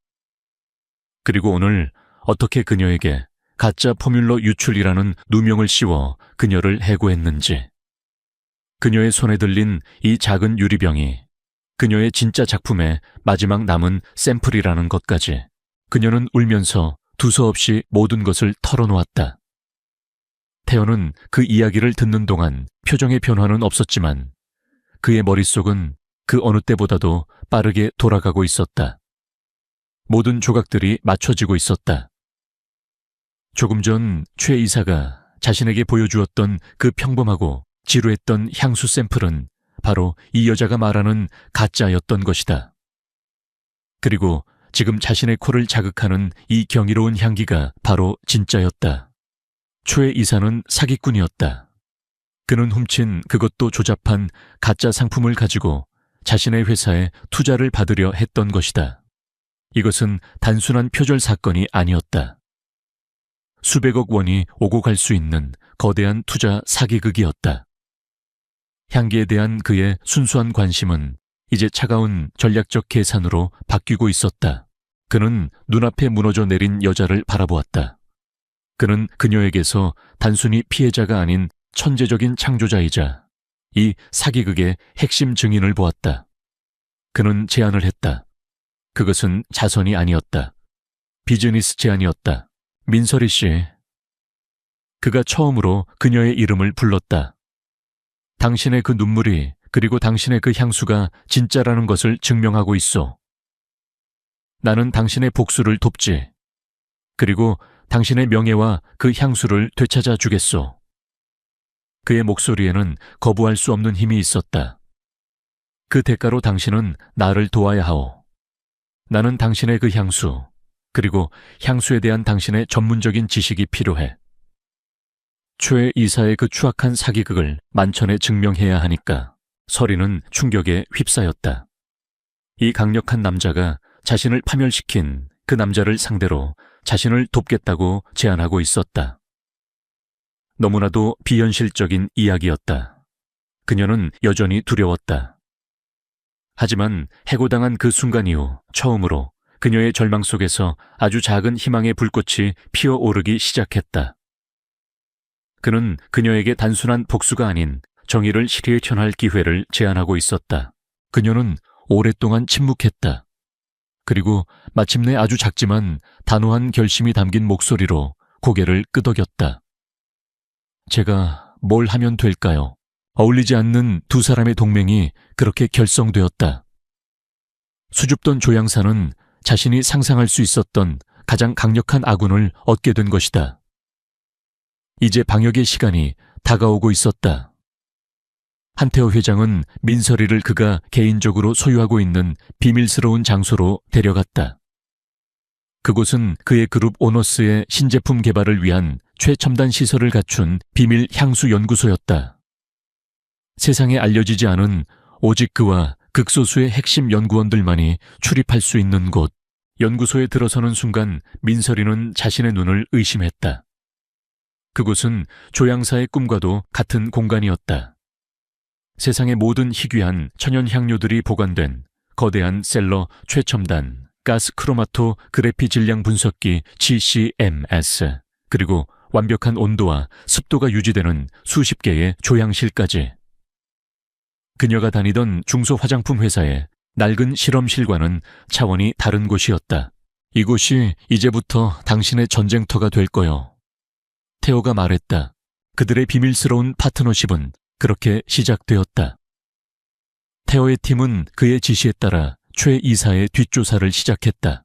그리고 오늘 어떻게 그녀에게 가짜 포뮬러 유출이라는 누명을 씌워 그녀를 해고했는지, 그녀의 손에 들린 이 작은 유리병이 그녀의 진짜 작품의 마지막 남은 샘플이라는 것까지 그녀는 울면서 두서없이 모든 것을 털어놓았다. 태연은 그 이야기를 듣는 동안 표정의 변화는 없었지만 그의 머릿속은 그 어느 때보다도 빠르게 돌아가고 있었다. 모든 조각들이 맞춰지고 있었다. 조금 전 최 이사가 자신에게 보여주었던 그 평범하고 지루했던 향수 샘플은 바로 이 여자가 말하는 가짜였던 것이다. 그리고 지금 자신의 코를 자극하는 이 경이로운 향기가 바로 진짜였다. 최 이사는 사기꾼이었다. 그는 훔친 그것도 조잡한 가짜 상품을 가지고 자신의 회사에 투자를 받으려 했던 것이다. 이것은 단순한 표절 사건이 아니었다. 수백억 원이 오고 갈 수 있는 거대한 투자 사기극이었다. 향기에 대한 그의 순수한 관심은 이제 차가운 전략적 계산으로 바뀌고 있었다. 그는 눈앞에 무너져 내린 여자를 바라보았다. 그는 그녀에게서 단순히 피해자가 아닌 천재적인 창조자이자 이 사기극의 핵심 증인을 보았다. 그는 제안을 했다. 그것은 자선이 아니었다. 비즈니스 제안이었다. 민설이 씨. 그가 처음으로 그녀의 이름을 불렀다. 당신의 그 눈물이 그리고 당신의 그 향수가 진짜라는 것을 증명하고 있어. 나는 당신의 복수를 돕지. 그리고 당신의 명예와 그 향수를 되찾아 주겠소. 그의 목소리에는 거부할 수 없는 힘이 있었다. 그 대가로 당신은 나를 도와야 하오. 나는 당신의 그 향수, 그리고 향수에 대한 당신의 전문적인 지식이 필요해. 최 이사의 그 추악한 사기극을 만천에 증명해야 하니까 서리는 충격에 휩싸였다. 이 강력한 남자가 자신을 파멸시킨 그 남자를 상대로 자신을 돕겠다고 제안하고 있었다. 너무나도 비현실적인 이야기였다. 그녀는 여전히 두려웠다. 하지만 해고당한 그 순간 이후 처음으로 그녀의 절망 속에서 아주 작은 희망의 불꽃이 피어오르기 시작했다. 그는 그녀에게 단순한 복수가 아닌 정의를 실현할 기회를 제안하고 있었다. 그녀는 오랫동안 침묵했다. 그리고 마침내 아주 작지만 단호한 결심이 담긴 목소리로 고개를 끄덕였다. 제가 뭘 하면 될까요? 어울리지 않는 두 사람의 동맹이 그렇게 결성되었다. 수줍던 조향사는 자신이 상상할 수 있었던 가장 강력한 아군을 얻게 된 것이다. 이제 방역의 시간이 다가오고 있었다. 한태호 회장은 민서리를 그가 개인적으로 소유하고 있는 비밀스러운 장소로 데려갔다. 그곳은 그의 그룹 오너스의 신제품 개발을 위한 최첨단 시설을 갖춘 비밀 향수 연구소였다. 세상에 알려지지 않은 오직 그와 극소수의 핵심 연구원들만이 출입할 수 있는 곳. 연구소에 들어서는 순간 민서리는 자신의 눈을 의심했다. 그곳은 조향사의 꿈과도 같은 공간이었다. 세상의 모든 희귀한 천연 향료들이 보관된 거대한 셀러 최첨단 가스 크로마토 그래피 질량 분석기 GCMS, 그리고 완벽한 온도와 습도가 유지되는 수십 개의 조향실까지. 그녀가 다니던 중소 화장품 회사의 낡은 실험실과는 차원이 다른 곳이었다. 이곳이 이제부터 당신의 전쟁터가 될 거요. 태호가 말했다. 그들의 비밀스러운 파트너십은 그렇게 시작되었다. 태호의 팀은 그의 지시에 따라 최 이사의 뒷조사를 시작했다.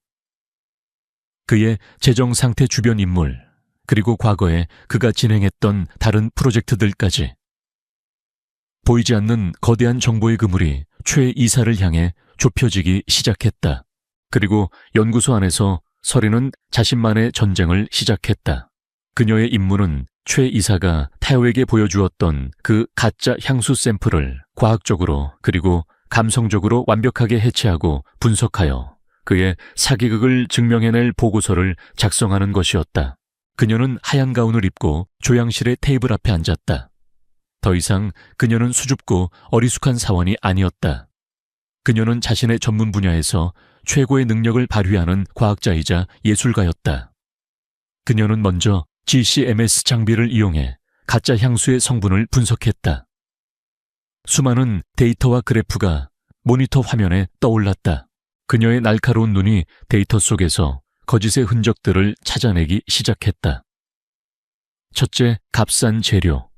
그의 재정 상태 주변 인물, 그리고 과거에 그가 진행했던 다른 프로젝트들까지. 보이지 않는 거대한 정보의 그물이 최 이사를 향해 좁혀지기 시작했다. 그리고 연구소 안에서 서리는 자신만의 전쟁을 시작했다. 그녀의 임무는 최 이사가 태호에게 보여주었던 그 가짜 향수 샘플을 과학적으로 그리고 감성적으로 완벽하게 해체하고 분석하여 그의 사기극을 증명해낼 보고서를 작성하는 것이었다. 그녀는 하얀 가운을 입고 조향실의 테이블 앞에 앉았다. 더 이상 그녀는 수줍고 어리숙한 사원이 아니었다. 그녀는 자신의 전문 분야에서 최고의 능력을 발휘하는 과학자이자 예술가였다. 그녀는 먼저 GCMS 장비를 이용해 가짜 향수의 성분을 분석했다. 수많은 데이터와 그래프가 모니터 화면에 떠올랐다. 그녀의 날카로운 눈이 데이터 속에서 거짓의 흔적들을 찾아내기 시작했다. 첫째, 값싼 재료.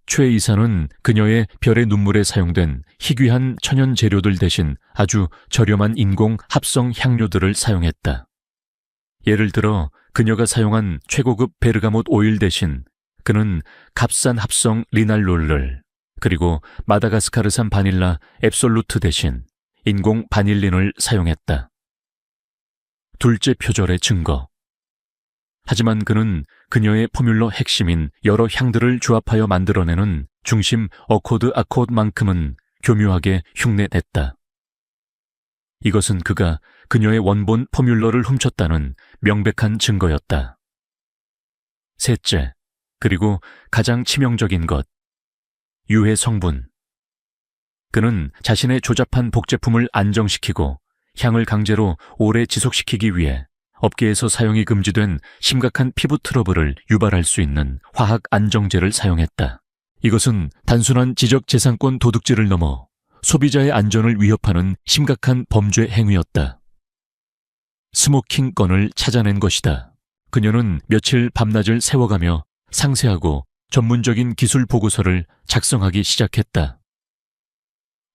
최 이사는 그녀의 별의 눈물에 사용된 희귀한 천연 재료들 대신 아주 저렴한 인공 합성 향료들을 사용했다. 예를 들어 그녀가 사용한 최고급 베르가못 오일 대신 그는 값싼 합성 리날롤을, 그리고 마다가스카르산 바닐라 앱솔루트 대신 인공 바닐린을 사용했다. 둘째 표절의 증거. 하지만 그는 그녀의 포뮬러 핵심인 여러 향들을 조합하여 만들어내는 중심 어코드 아코드만큼은 교묘하게 흉내냈다. 이것은 그가 그녀의 원본 포뮬러를 훔쳤다는 명백한 증거였다. 셋째, 그리고 가장 치명적인 것, 유해 성분. 그는 자신의 조잡한 복제품을 안정시키고 향을 강제로 오래 지속시키기 위해 업계에서 사용이 금지된 심각한 피부 트러블을 유발할 수 있는 화학 안정제를 사용했다. 이것은 단순한 지적재산권 도둑질을 넘어 소비자의 안전을 위협하는 심각한 범죄 행위였다. 스모킹 건을 찾아낸 것이다. 그녀는 며칠 밤낮을 세워가며 상세하고 전문적인 기술 보고서를 작성하기 시작했다.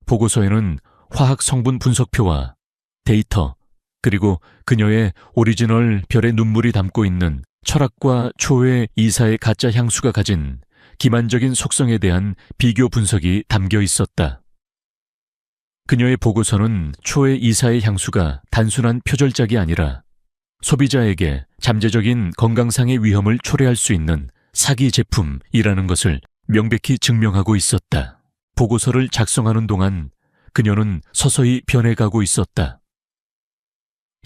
보고서에는 화학 성분 분석표와 데이터, 그리고 그녀의 오리지널 별의 눈물이 담고 있는 철학과 초의 이사의 가짜 향수가 가진 기만적인 속성에 대한 비교 분석이 담겨 있었다. 그녀의 보고서는 초의 이사의 향수가 단순한 표절작이 아니라 소비자에게 잠재적인 건강상의 위험을 초래할 수 있는 사기 제품이라는 것을 명백히 증명하고 있었다. 보고서를 작성하는 동안 그녀는 서서히 변해가고 있었다.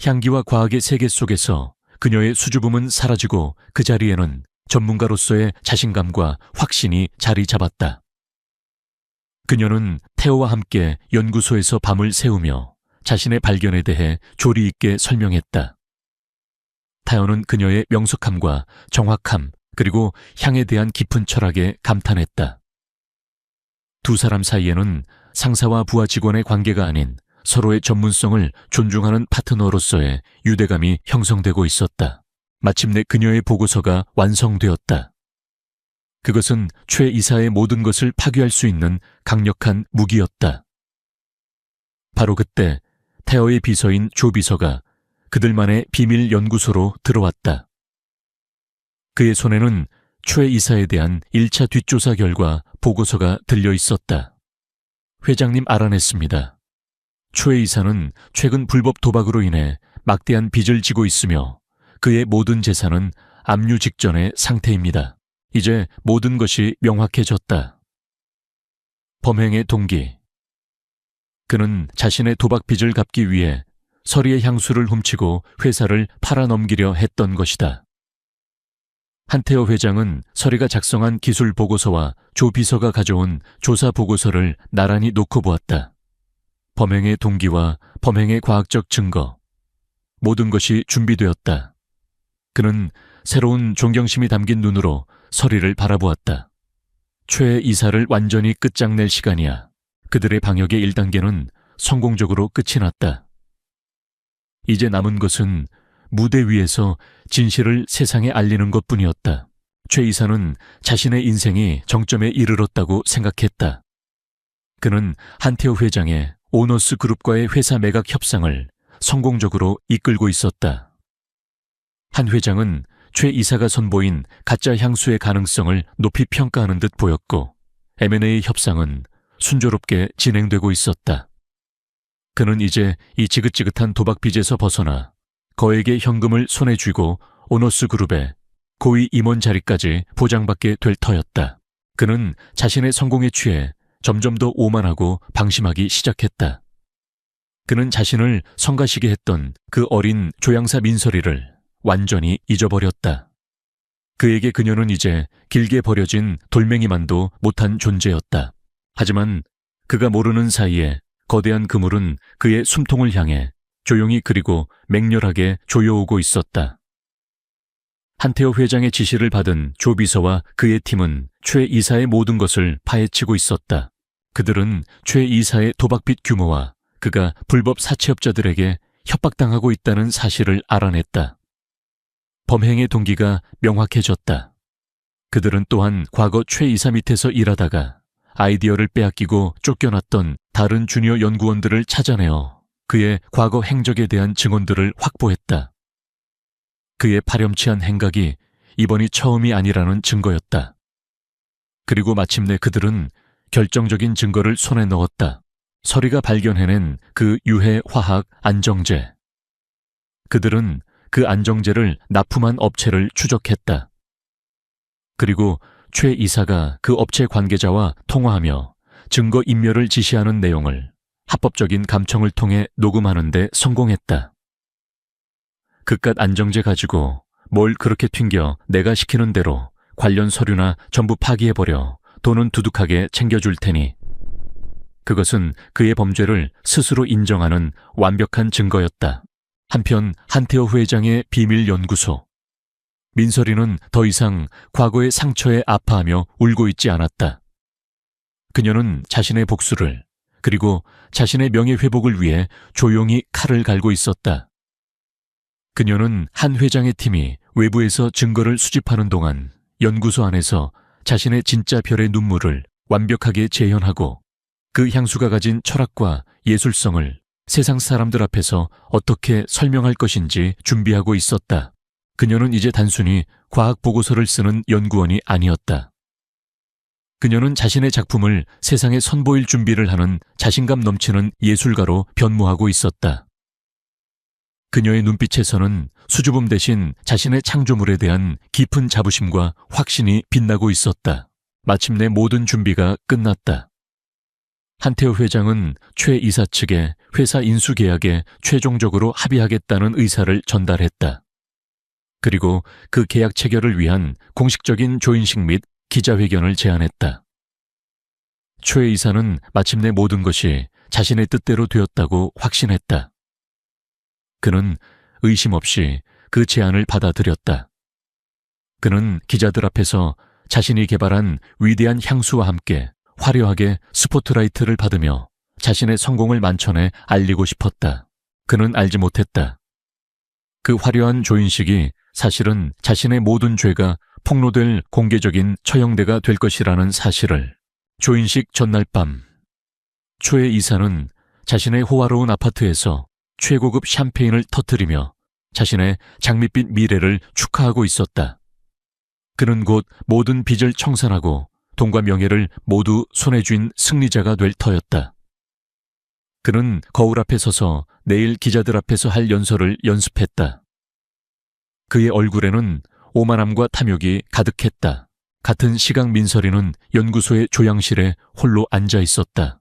향기와 과학의 세계 속에서 그녀의 수줍음은 사라지고 그 자리에는 전문가로서의 자신감과 확신이 자리 잡았다. 그녀는 테오와 함께 연구소에서 밤을 새우며 자신의 발견에 대해 조리 있게 설명했다. 타요는 그녀의 명석함과 정확함 그리고 향에 대한 깊은 철학에 감탄했다. 두 사람 사이에는 상사와 부하 직원의 관계가 아닌 서로의 전문성을 존중하는 파트너로서의 유대감이 형성되고 있었다. 마침내 그녀의 보고서가 완성되었다. 그것은 최 이사의 모든 것을 파괴할 수 있는 강력한 무기였다. 바로 그때 태어의 비서인 조 비서가 그들만의 비밀 연구소로 들어왔다. 그의 손에는 최 이사에 대한 1차 뒷조사 결과 보고서가 들려 있었다. 회장님 알아냈습니다. 최 이사는 최근 불법 도박으로 인해 막대한 빚을 지고 있으며 그의 모든 재산은 압류 직전의 상태입니다. 이제 모든 것이 명확해졌다. 범행의 동기. 그는 자신의 도박 빚을 갚기 위해 서리의 향수를 훔치고 회사를 팔아넘기려 했던 것이다. 한태호 회장은 서리가 작성한 기술 보고서와 조 비서가 가져온 조사 보고서를 나란히 놓고 보았다. 범행의 동기와 범행의 과학적 증거, 모든 것이 준비되었다. 그는 새로운 존경심이 담긴 눈으로 서리를 바라보았다. 최 이사를 완전히 끝장낼 시간이야. 그들의 방역의 1단계는 성공적으로 끝이 났다. 이제 남은 것은 무대 위에서 진실을 세상에 알리는 것뿐이었다. 최 이사는 자신의 인생이 정점에 이르렀다고 생각했다. 그는 한태호 회장의 오너스 그룹과의 회사 매각 협상을 성공적으로 이끌고 있었다. 한 회장은 최 이사가 선보인 가짜 향수의 가능성을 높이 평가하는 듯 보였고 M&A 협상은 순조롭게 진행되고 있었다. 그는 이제 이 지긋지긋한 도박 빚에서 벗어나 거액의 현금을 손에 쥐고 오너스 그룹의 고위 임원 자리까지 보장받게 될 터였다. 그는 자신의 성공에 취해 점점 더 오만하고 방심하기 시작했다. 그는 자신을 성가시게 했던 그 어린 조향사 민설이를 완전히 잊어버렸다. 그에게 그녀는 이제 길게 버려진 돌멩이만도 못한 존재였다. 하지만 그가 모르는 사이에 거대한 그물은 그의 숨통을 향해 조용히 그리고 맹렬하게 조여오고 있었다. 한태호 회장의 지시를 받은 조 비서와 그의 팀은 최 이사의 모든 것을 파헤치고 있었다. 그들은 최 이사의 도박빚 규모와 그가 불법 사채업자들에게 협박당하고 있다는 사실을 알아냈다. 범행의 동기가 명확해졌다. 그들은 또한 과거 최 이사 밑에서 일하다가 아이디어를 빼앗기고 쫓겨났던 다른 주니어 연구원들을 찾아내어 그의 과거 행적에 대한 증언들을 확보했다. 그의 파렴치한 행각이 이번이 처음이 아니라는 증거였다. 그리고 마침내 그들은 결정적인 증거를 손에 넣었다. 서리가 발견해낸 그 유해 화학 안정제. 그들은 그 안정제를 납품한 업체를 추적했다. 그리고 최 이사가 그 업체 관계자와 통화하며 증거 인멸을 지시하는 내용을 합법적인 감청을 통해 녹음하는 데 성공했다. 그깟 안정제 가지고 뭘 그렇게 튕겨 내가 시키는 대로 관련 서류나 전부 파기해버려 돈은 두둑하게 챙겨줄 테니. 그것은 그의 범죄를 스스로 인정하는 완벽한 증거였다. 한편 한태호 회장의 비밀 연구소. 민설이는 더 이상 과거의 상처에 아파하며 울고 있지 않았다. 그녀는 자신의 복수를 그리고 자신의 명예회복을 위해 조용히 칼을 갈고 있었다. 그녀는 한 회장의 팀이 외부에서 증거를 수집하는 동안 연구소 안에서 자신의 진짜 별의 눈물을 완벽하게 재현하고 그 향수가 가진 철학과 예술성을 세상 사람들 앞에서 어떻게 설명할 것인지 준비하고 있었다. 그녀는 이제 단순히 과학 보고서를 쓰는 연구원이 아니었다. 그녀는 자신의 작품을 세상에 선보일 준비를 하는 자신감 넘치는 예술가로 변모하고 있었다. 그녀의 눈빛에서는 수줍음 대신 자신의 창조물에 대한 깊은 자부심과 확신이 빛나고 있었다. 마침내 모든 준비가 끝났다. 한태호 회장은 최 이사 측에 회사 인수 계약에 최종적으로 합의하겠다는 의사를 전달했다. 그리고 그 계약 체결을 위한 공식적인 조인식 및 기자회견을 제안했다. 최 이사는 마침내 모든 것이 자신의 뜻대로 되었다고 확신했다. 그는 의심 없이 그 제안을 받아들였다. 그는 기자들 앞에서 자신이 개발한 위대한 향수와 함께 화려하게 스포트라이트를 받으며 자신의 성공을 만천에 알리고 싶었다. 그는 알지 못했다. 그 화려한 조인식이 사실은 자신의 모든 죄가 폭로될 공개적인 처형대가 될 것이라는 사실을. 조인식 전날 밤, 최 이사는 자신의 호화로운 아파트에서 최고급 샴페인을 터뜨리며 자신의 장밋빛 미래를 축하하고 있었다. 그는 곧 모든 빚을 청산하고 돈과 명예를 모두 손에 쥔 승리자가 될 터였다. 그는 거울 앞에 서서 내일 기자들 앞에서 할 연설을 연습했다. 그의 얼굴에는 오만함과 탐욕이 가득했다. 같은 시각 민설이는 연구소의 조향실에 홀로 앉아 있었다.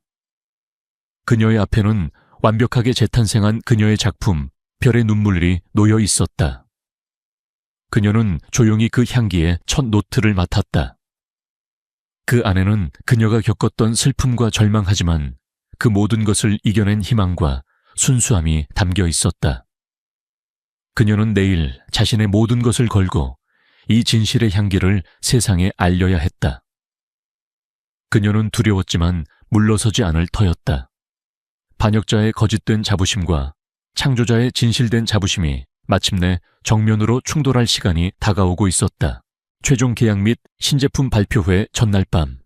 그녀의 앞에는 완벽하게 재탄생한 그녀의 작품 별의 눈물이 놓여 있었다. 그녀는 조용히 그 향기에 첫 노트를 맡았다. 그 안에는 그녀가 겪었던 슬픔과 절망하지만 그 모든 것을 이겨낸 희망과 순수함이 담겨 있었다. 그녀는 내일 자신의 모든 것을 걸고 이 진실의 향기를 세상에 알려야 했다. 그녀는 두려웠지만 물러서지 않을 터였다. 반역자의 거짓된 자부심과 창조자의 진실된 자부심이 마침내 정면으로 충돌할 시간이 다가오고 있었다. 최종 계약 및 신제품 발표회 전날 밤,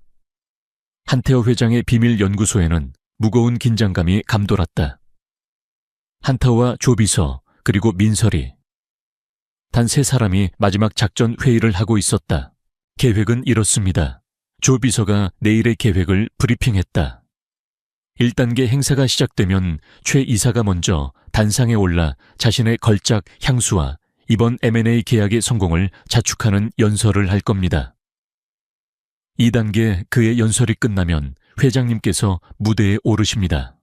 한태호 회장의 비밀 연구소에는 무거운 긴장감이 감돌았다. 한태호와 조비서 그리고 민설이 단 3사람이 마지막 작전 회의를 하고 있었다. 계획은 이렇습니다. 조비서가 내일의 계획을 브리핑했다. 1단계 행사가 시작되면 최 이사가 먼저 단상에 올라 자신의 걸작 향수와 이번 M&A 계약의 성공을 자축하는 연설을 할 겁니다. 2단계 그의 연설이 끝나면 회장님께서 무대에 오르십니다.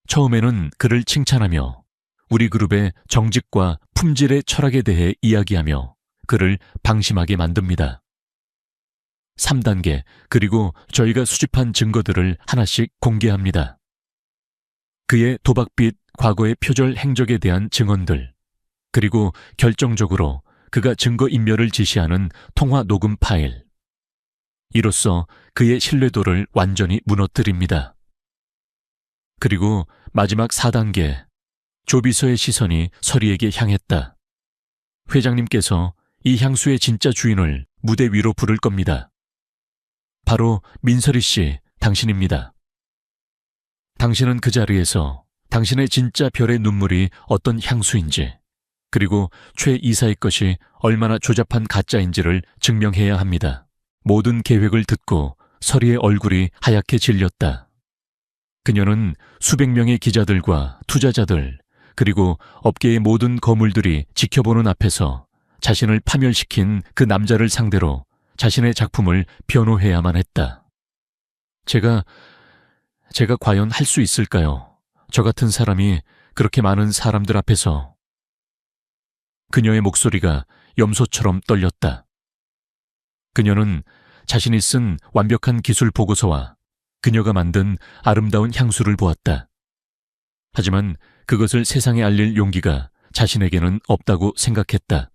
처음에는 그를 칭찬하며 우리 그룹의 정직과 품질의 철학에 대해 이야기하며 그를 방심하게 만듭니다. 3단계 그리고 저희가 수집한 증거들을 하나씩 공개합니다. 그의 도박빚 과거의 표절 행적에 대한 증언들, 그리고 결정적으로 그가 증거인멸을 지시하는 통화 녹음 파일. 이로써 그의 신뢰도를 완전히 무너뜨립니다. 그리고 마지막 4단계, 조비서의 시선이 서리에게 향했다. 회장님께서 이 향수의 진짜 주인을 무대 위로 부를 겁니다. 바로 민설이 씨, 당신입니다. 당신은 그 자리에서 당신의 진짜 별의 눈물이 어떤 향수인지, 그리고 최 이사의 것이 얼마나 조잡한 가짜인지를 증명해야 합니다. 모든 계획을 듣고 서리의 얼굴이 하얗게 질렸다. 그녀는 수백 명의 기자들과 투자자들, 그리고 업계의 모든 거물들이 지켜보는 앞에서 자신을 파멸시킨 그 남자를 상대로 자신의 작품을 변호해야만 했다. 제가 과연 할 수 있을까요? 저 같은 사람이 그렇게 많은 사람들 앞에서. 그녀의 목소리가 염소처럼 떨렸다. 그녀는 자신이 쓴 완벽한 기술 보고서와 그녀가 만든 아름다운 향수를 보았다. 하지만 그것을 세상에 알릴 용기가 자신에게는 없다고 생각했다.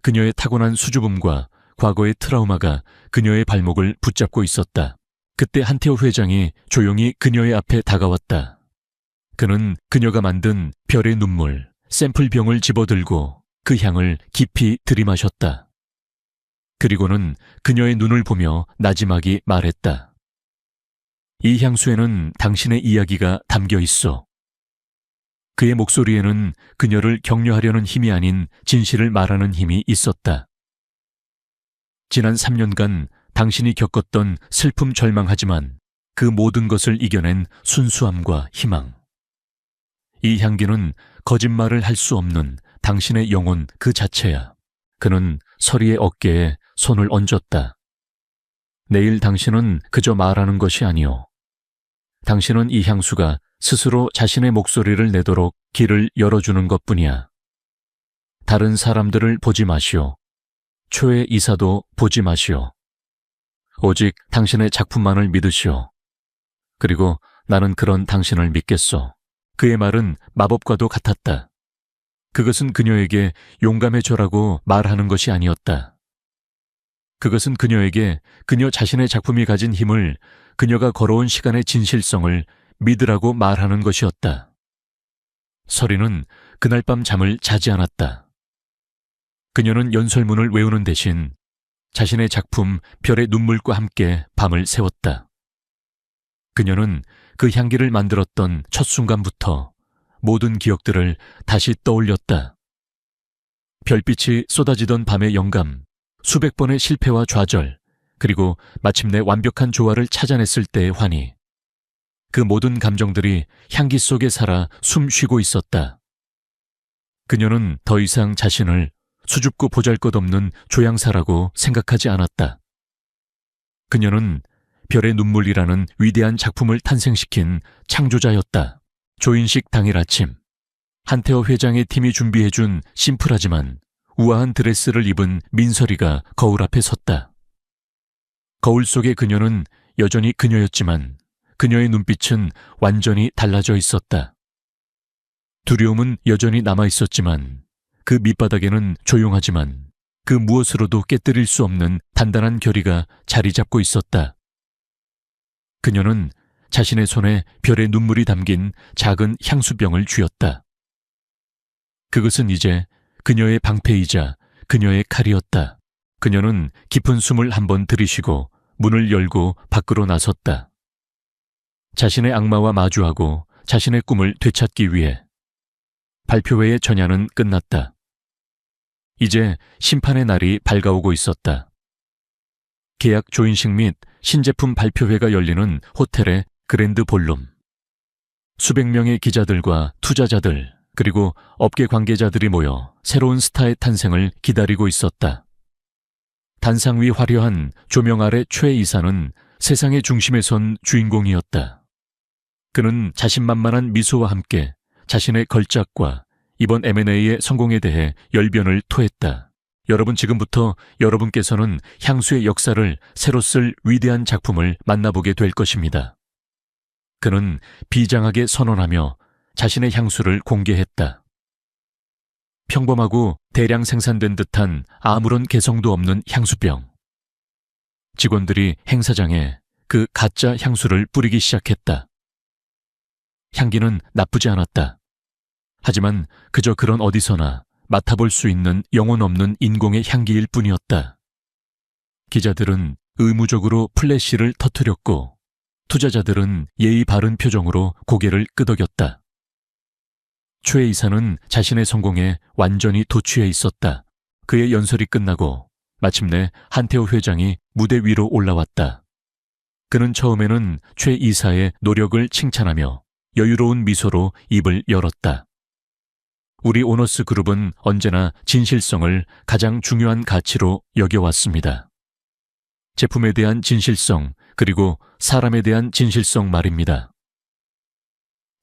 그녀의 타고난 수줍음과 과거의 트라우마가 그녀의 발목을 붙잡고 있었다. 그때 한태호 회장이 조용히 그녀의 앞에 다가왔다. 그는 그녀가 만든 별의 눈물, 샘플병을 집어들고 그 향을 깊이 들이마셨다. 그리고는 그녀의 눈을 보며 나지막이 말했다. 이 향수에는 당신의 이야기가 담겨 있어. 그의 목소리에는 그녀를 격려하려는 힘이 아닌 진실을 말하는 힘이 있었다. 지난 3년간 당신이 겪었던 슬픔 절망하지만 그 모든 것을 이겨낸 순수함과 희망. 이 향기는 거짓말을 할 수 없는 당신의 영혼 그 자체야. 그는 서리의 어깨에 손을 얹었다. 내일 당신은 그저 말하는 것이 아니오. 당신은 이 향수가 스스로 자신의 목소리를 내도록 길을 열어주는 것뿐이야. 다른 사람들을 보지 마시오. 초의 이사도 보지 마시오. 오직 당신의 작품만을 믿으시오. 그리고 나는 그런 당신을 믿겠소. 그의 말은 마법과도 같았다. 그것은 그녀에게 용감해져라고 말하는 것이 아니었다. 그것은 그녀에게 그녀 자신의 작품이 가진 힘을, 그녀가 걸어온 시간의 진실성을 믿으라고 말하는 것이었다. 서리는 그날 밤 잠을 자지 않았다. 그녀는 연설문을 외우는 대신 자신의 작품 별의 눈물과 함께 밤을 새웠다. 그녀는 그 향기를 만들었던 첫 순간부터 모든 기억들을 다시 떠올렸다. 별빛이 쏟아지던 밤의 영감, 수백 번의 실패와 좌절, 그리고 마침내 완벽한 조화를 찾아냈을 때의 환희. 그 모든 감정들이 향기 속에 살아 숨 쉬고 있었다. 그녀는 더 이상 자신을 수줍고 보잘것없는 조향사라고 생각하지 않았다. 그녀는 별의 눈물이라는 위대한 작품을 탄생시킨 창조자였다. 조인식 당일 아침, 한태호 회장의 팀이 준비해준 심플하지만 우아한 드레스를 입은 민설이가 거울 앞에 섰다. 거울 속의 그녀는 여전히 그녀였지만 그녀의 눈빛은 완전히 달라져 있었다. 두려움은 여전히 남아있었지만 그 밑바닥에는 조용하지만 그 무엇으로도 깨뜨릴 수 없는 단단한 결의가 자리 잡고 있었다. 그녀는 자신의 손에 별의 눈물이 담긴 작은 향수병을 쥐었다. 그것은 이제 그녀의 방패이자 그녀의 칼이었다. 그녀는 깊은 숨을 한번 들이쉬고 문을 열고 밖으로 나섰다. 자신의 악마와 마주하고 자신의 꿈을 되찾기 위해. 발표회의 전야는 끝났다. 이제 심판의 날이 밝아오고 있었다. 계약 조인식 및 신제품 발표회가 열리는 호텔의 그랜드 볼룸. 수백 명의 기자들과 투자자들 그리고 업계 관계자들이 모여 새로운 스타의 탄생을 기다리고 있었다. 단상 위 화려한 조명 아래 최 이사는 세상의 중심에 선 주인공이었다. 그는 자신만만한 미소와 함께 자신의 걸작과 이번 M&A의 성공에 대해 열변을 토했다. 여러분, 지금부터 여러분께서는 향수의 역사를 새로 쓸 위대한 작품을 만나보게 될 것입니다. 그는 비장하게 선언하며 자신의 향수를 공개했다. 평범하고 대량 생산된 듯한 아무런 개성도 없는 향수병. 직원들이 행사장에 그 가짜 향수를 뿌리기 시작했다. 향기는 나쁘지 않았다. 하지만 그저 그런 어디서나 맡아볼 수 있는 영혼 없는 인공의 향기일 뿐이었다. 기자들은 의무적으로 플래시를 터뜨렸고 투자자들은 예의 바른 표정으로 고개를 끄덕였다. 최 이사는 자신의 성공에 완전히 도취해 있었다. 그의 연설이 끝나고 마침내 한태호 회장이 무대 위로 올라왔다. 그는 처음에는 최 이사의 노력을 칭찬하며 여유로운 미소로 입을 열었다. 우리 오너스 그룹은 언제나 진실성을 가장 중요한 가치로 여겨왔습니다. 제품에 대한 진실성, 그리고 사람에 대한 진실성 말입니다.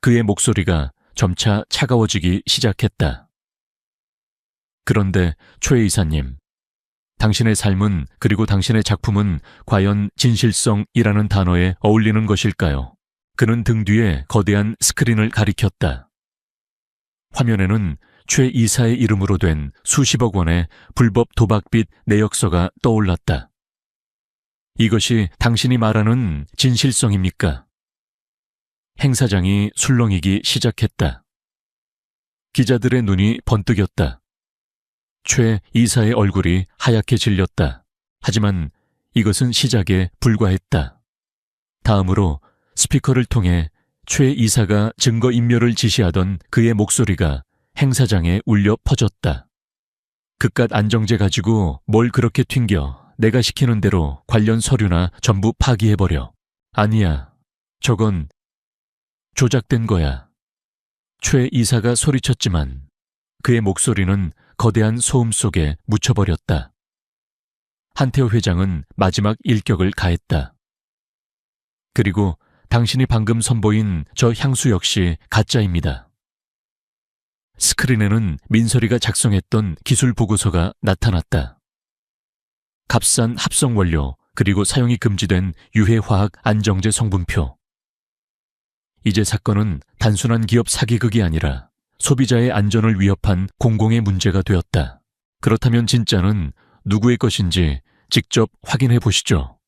그의 목소리가 점차 차가워지기 시작했다. 그런데 최 이사님, 당신의 삶은 그리고 당신의 작품은 과연 진실성이라는 단어에 어울리는 것일까요? 그는 등 뒤에 거대한 스크린을 가리켰다. 화면에는 최 이사의 이름으로 된 수십억 원의 불법 도박빚 내역서가 떠올랐다. 이것이 당신이 말하는 진실성입니까? 행사장이 술렁이기 시작했다. 기자들의 눈이 번뜩였다. 최 이사의 얼굴이 하얗게 질렸다. 하지만 이것은 시작에 불과했다. 다음으로 스피커를 통해 최 이사가 증거인멸을 지시하던 그의 목소리가 행사장에 울려 퍼졌다. 그깟 안정제 가지고 뭘 그렇게 튕겨. 내가 시키는 대로 관련 서류나 전부 파기해버려. 아니야, 저건 조작된 거야. 최 이사가 소리쳤지만 그의 목소리는 거대한 소음 속에 묻혀버렸다. 한태호 회장은 마지막 일격을 가했다. 그리고 당신이 방금 선보인 저 향수 역시 가짜입니다. 스크린에는 민설이가 작성했던 기술 보고서가 나타났다. 값싼 합성 원료, 그리고 사용이 금지된 유해화학 안정제 성분표. 이제 사건은 단순한 기업 사기극이 아니라 소비자의 안전을 위협한 공공의 문제가 되었다. 그렇다면 진짜는 누구의 것인지 직접 확인해 보시죠.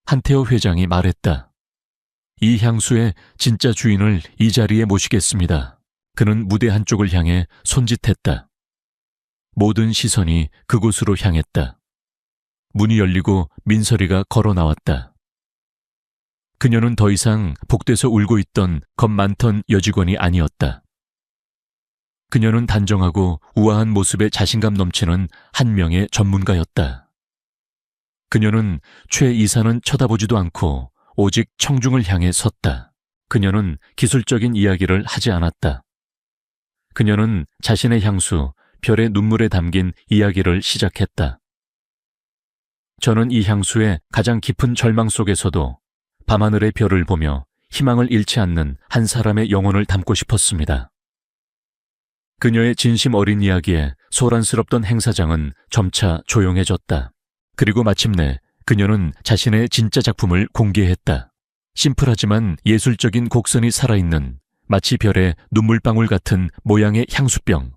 한태호 회장이 말했다. 이 향수의 진짜 주인을 이 자리에 모시겠습니다. 그는 무대 한쪽을 향해 손짓했다. 모든 시선이 그곳으로 향했다. 문이 열리고 민설이가 걸어 나왔다. 그녀는 더 이상 복대서 울고 있던 겁 많던 여직원이 아니었다. 그녀는 단정하고 우아한 모습에 자신감 넘치는 한 명의 전문가였다. 그녀는 최 이사는 쳐다보지도 않고 오직 청중을 향해 섰다. 그녀는 기술적인 이야기를 하지 않았다. 그녀는 자신의 향수, 별의 눈물에 담긴 이야기를 시작했다. 저는 이 향수의 가장 깊은 절망 속에서도 밤하늘의 별을 보며 희망을 잃지 않는 한 사람의 영혼을 담고 싶었습니다. 그녀의 진심 어린 이야기에 소란스럽던 행사장은 점차 조용해졌다. 그리고 마침내 그녀는 자신의 진짜 작품을 공개했다. 심플하지만 예술적인 곡선이 살아있는 마치 별의 눈물방울 같은 모양의 향수병.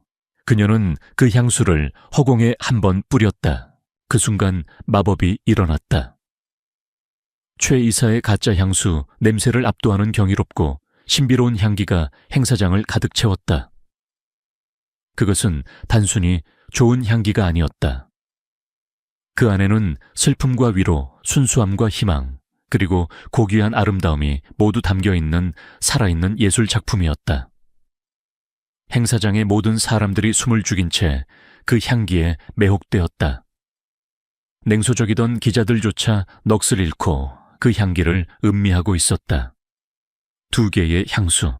그녀는 그 향수를 허공에 한번 뿌렸다. 그 순간 마법이 일어났다. 최 이사의 가짜 향수 냄새를 압도하는 경이롭고 신비로운 향기가 행사장을 가득 채웠다. 그것은 단순히 좋은 향기가 아니었다. 그 안에는 슬픔과 위로, 순수함과 희망, 그리고 고귀한 아름다움이 모두 담겨있는 살아있는 예술 작품이었다. 행사장의 모든 사람들이 숨을 죽인 채 그 향기에 매혹되었다. 냉소적이던 기자들조차 넋을 잃고 그 향기를 음미하고 있었다. 두 개의 향수.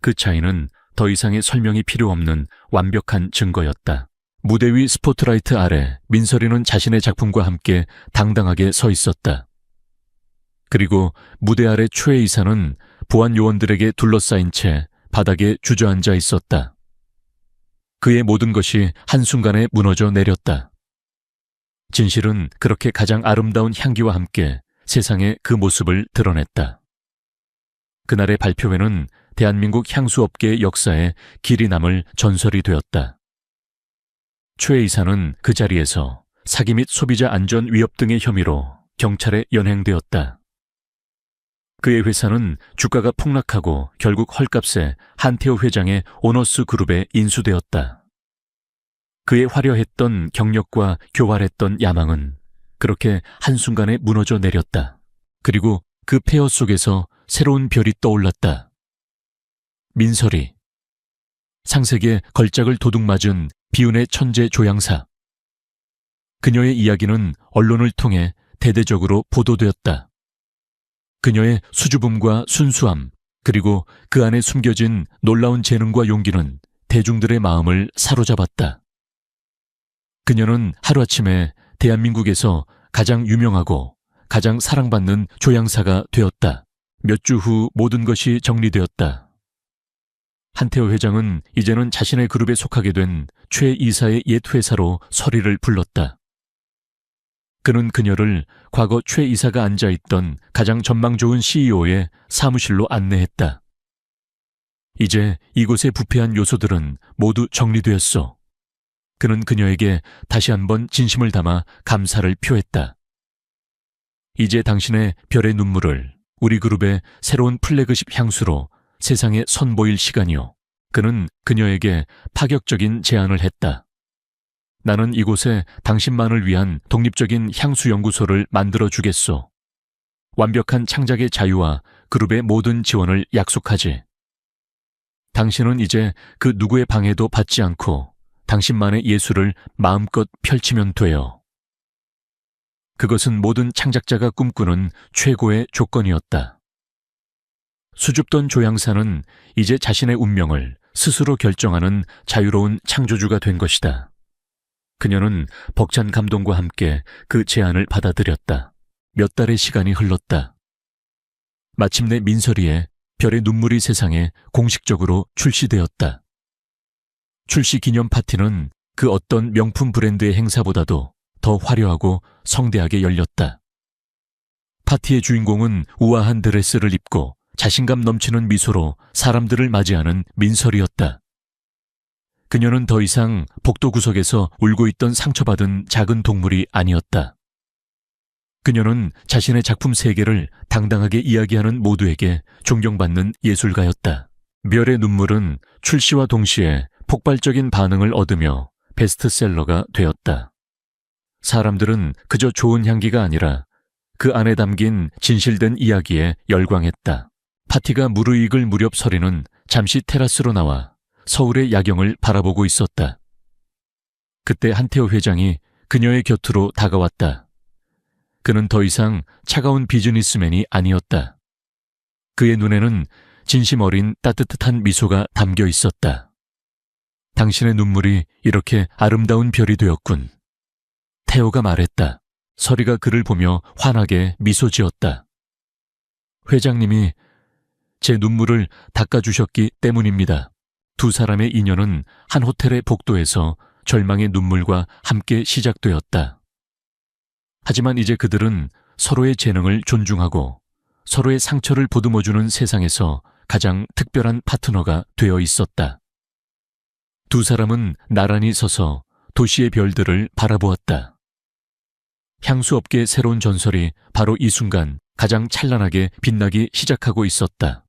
그 차이는 더 이상의 설명이 필요 없는 완벽한 증거였다. 무대 위 스포트라이트 아래 민설이는 자신의 작품과 함께 당당하게 서 있었다. 그리고 무대 아래 최 이사는 보안 요원들에게 둘러싸인 채 바닥에 주저앉아 있었다. 그의 모든 것이 한순간에 무너져 내렸다. 진실은 그렇게 가장 아름다운 향기와 함께 세상에 그 모습을 드러냈다. 그날의 발표회는 대한민국 향수업계의 역사에 길이 남을 전설이 되었다. 최 이사는 그 자리에서 사기 및 소비자 안전 위협 등의 혐의로 경찰에 연행되었다. 그의 회사는 주가가 폭락하고 결국 헐값에 한태호 회장의 오너스 그룹에 인수되었다. 그의 화려했던 경력과 교활했던 야망은 그렇게 한순간에 무너져 내렸다. 그리고 그 폐허 속에서 새로운 별이 떠올랐다. 민설이. 상색에 걸작을 도둑맞은 비운의 천재 조향사. 그녀의 이야기는 언론을 통해 대대적으로 보도되었다. 그녀의 수줍음과 순수함, 그리고 그 안에 숨겨진 놀라운 재능과 용기는 대중들의 마음을 사로잡았다. 그녀는 하루아침에 대한민국에서 가장 유명하고 가장 사랑받는 조향사가 되었다. 몇 주 후 모든 것이 정리되었다. 한태호 회장은 이제는 자신의 그룹에 속하게 된 최 이사의 옛 회사로 서리를 불렀다. 그는 그녀를 과거 최 이사가 앉아있던 가장 전망 좋은 CEO의 사무실로 안내했다. 이제 이곳의 부패한 요소들은 모두 정리되었어. 그는 그녀에게 다시 한번 진심을 담아 감사를 표했다. 이제 당신의 별의 눈물을 우리 그룹의 새로운 플래그십 향수로 세상에 선보일 시간이요. 그는 그녀에게 파격적인 제안을 했다. 나는 이곳에 당신만을 위한 독립적인 향수 연구소를 만들어 주겠소. 완벽한 창작의 자유와 그룹의 모든 지원을 약속하지. 당신은 이제 그 누구의 방해도 받지 않고 당신만의 예술을 마음껏 펼치면 돼요. 그것은 모든 창작자가 꿈꾸는 최고의 조건이었다. 수줍던 조향사는 이제 자신의 운명을 스스로 결정하는 자유로운 창조주가 된 것이다. 그녀는 벅찬 감동과 함께 그 제안을 받아들였다. 몇 달의 시간이 흘렀다. 마침내 민서리의 별의 눈물이 세상에 공식적으로 출시되었다. 출시 기념 파티는 그 어떤 명품 브랜드의 행사보다도 더 화려하고 성대하게 열렸다. 파티의 주인공은 우아한 드레스를 입고 자신감 넘치는 미소로 사람들을 맞이하는 민설이었다. 그녀는 더 이상 복도 구석에서 울고 있던 상처받은 작은 동물이 아니었다. 그녀는 자신의 작품 세계를 당당하게 이야기하는 모두에게 존경받는 예술가였다. 별의 눈물은 출시와 동시에 폭발적인 반응을 얻으며 베스트셀러가 되었다. 사람들은 그저 좋은 향기가 아니라 그 안에 담긴 진실된 이야기에 열광했다. 파티가 무르익을 무렵 서리는 잠시 테라스로 나와 서울의 야경을 바라보고 있었다. 그때 한태호 회장이 그녀의 곁으로 다가왔다. 그는 더 이상 차가운 비즈니스맨이 아니었다. 그의 눈에는 진심 어린 따뜻한 미소가 담겨 있었다. 당신의 눈물이 이렇게 아름다운 별이 되었군. 태호가 말했다. 서리가 그를 보며 환하게 미소 지었다. 회장님이 제 눈물을 닦아주셨기 때문입니다. 두 사람의 인연은 한 호텔의 복도에서 절망의 눈물과 함께 시작되었다. 하지만 이제 그들은 서로의 재능을 존중하고 서로의 상처를 보듬어주는 세상에서 가장 특별한 파트너가 되어 있었다. 두 사람은 나란히 서서 도시의 별들을 바라보았다. 향수업계의 새로운 전설이 바로 이 순간 가장 찬란하게 빛나기 시작하고 있었다.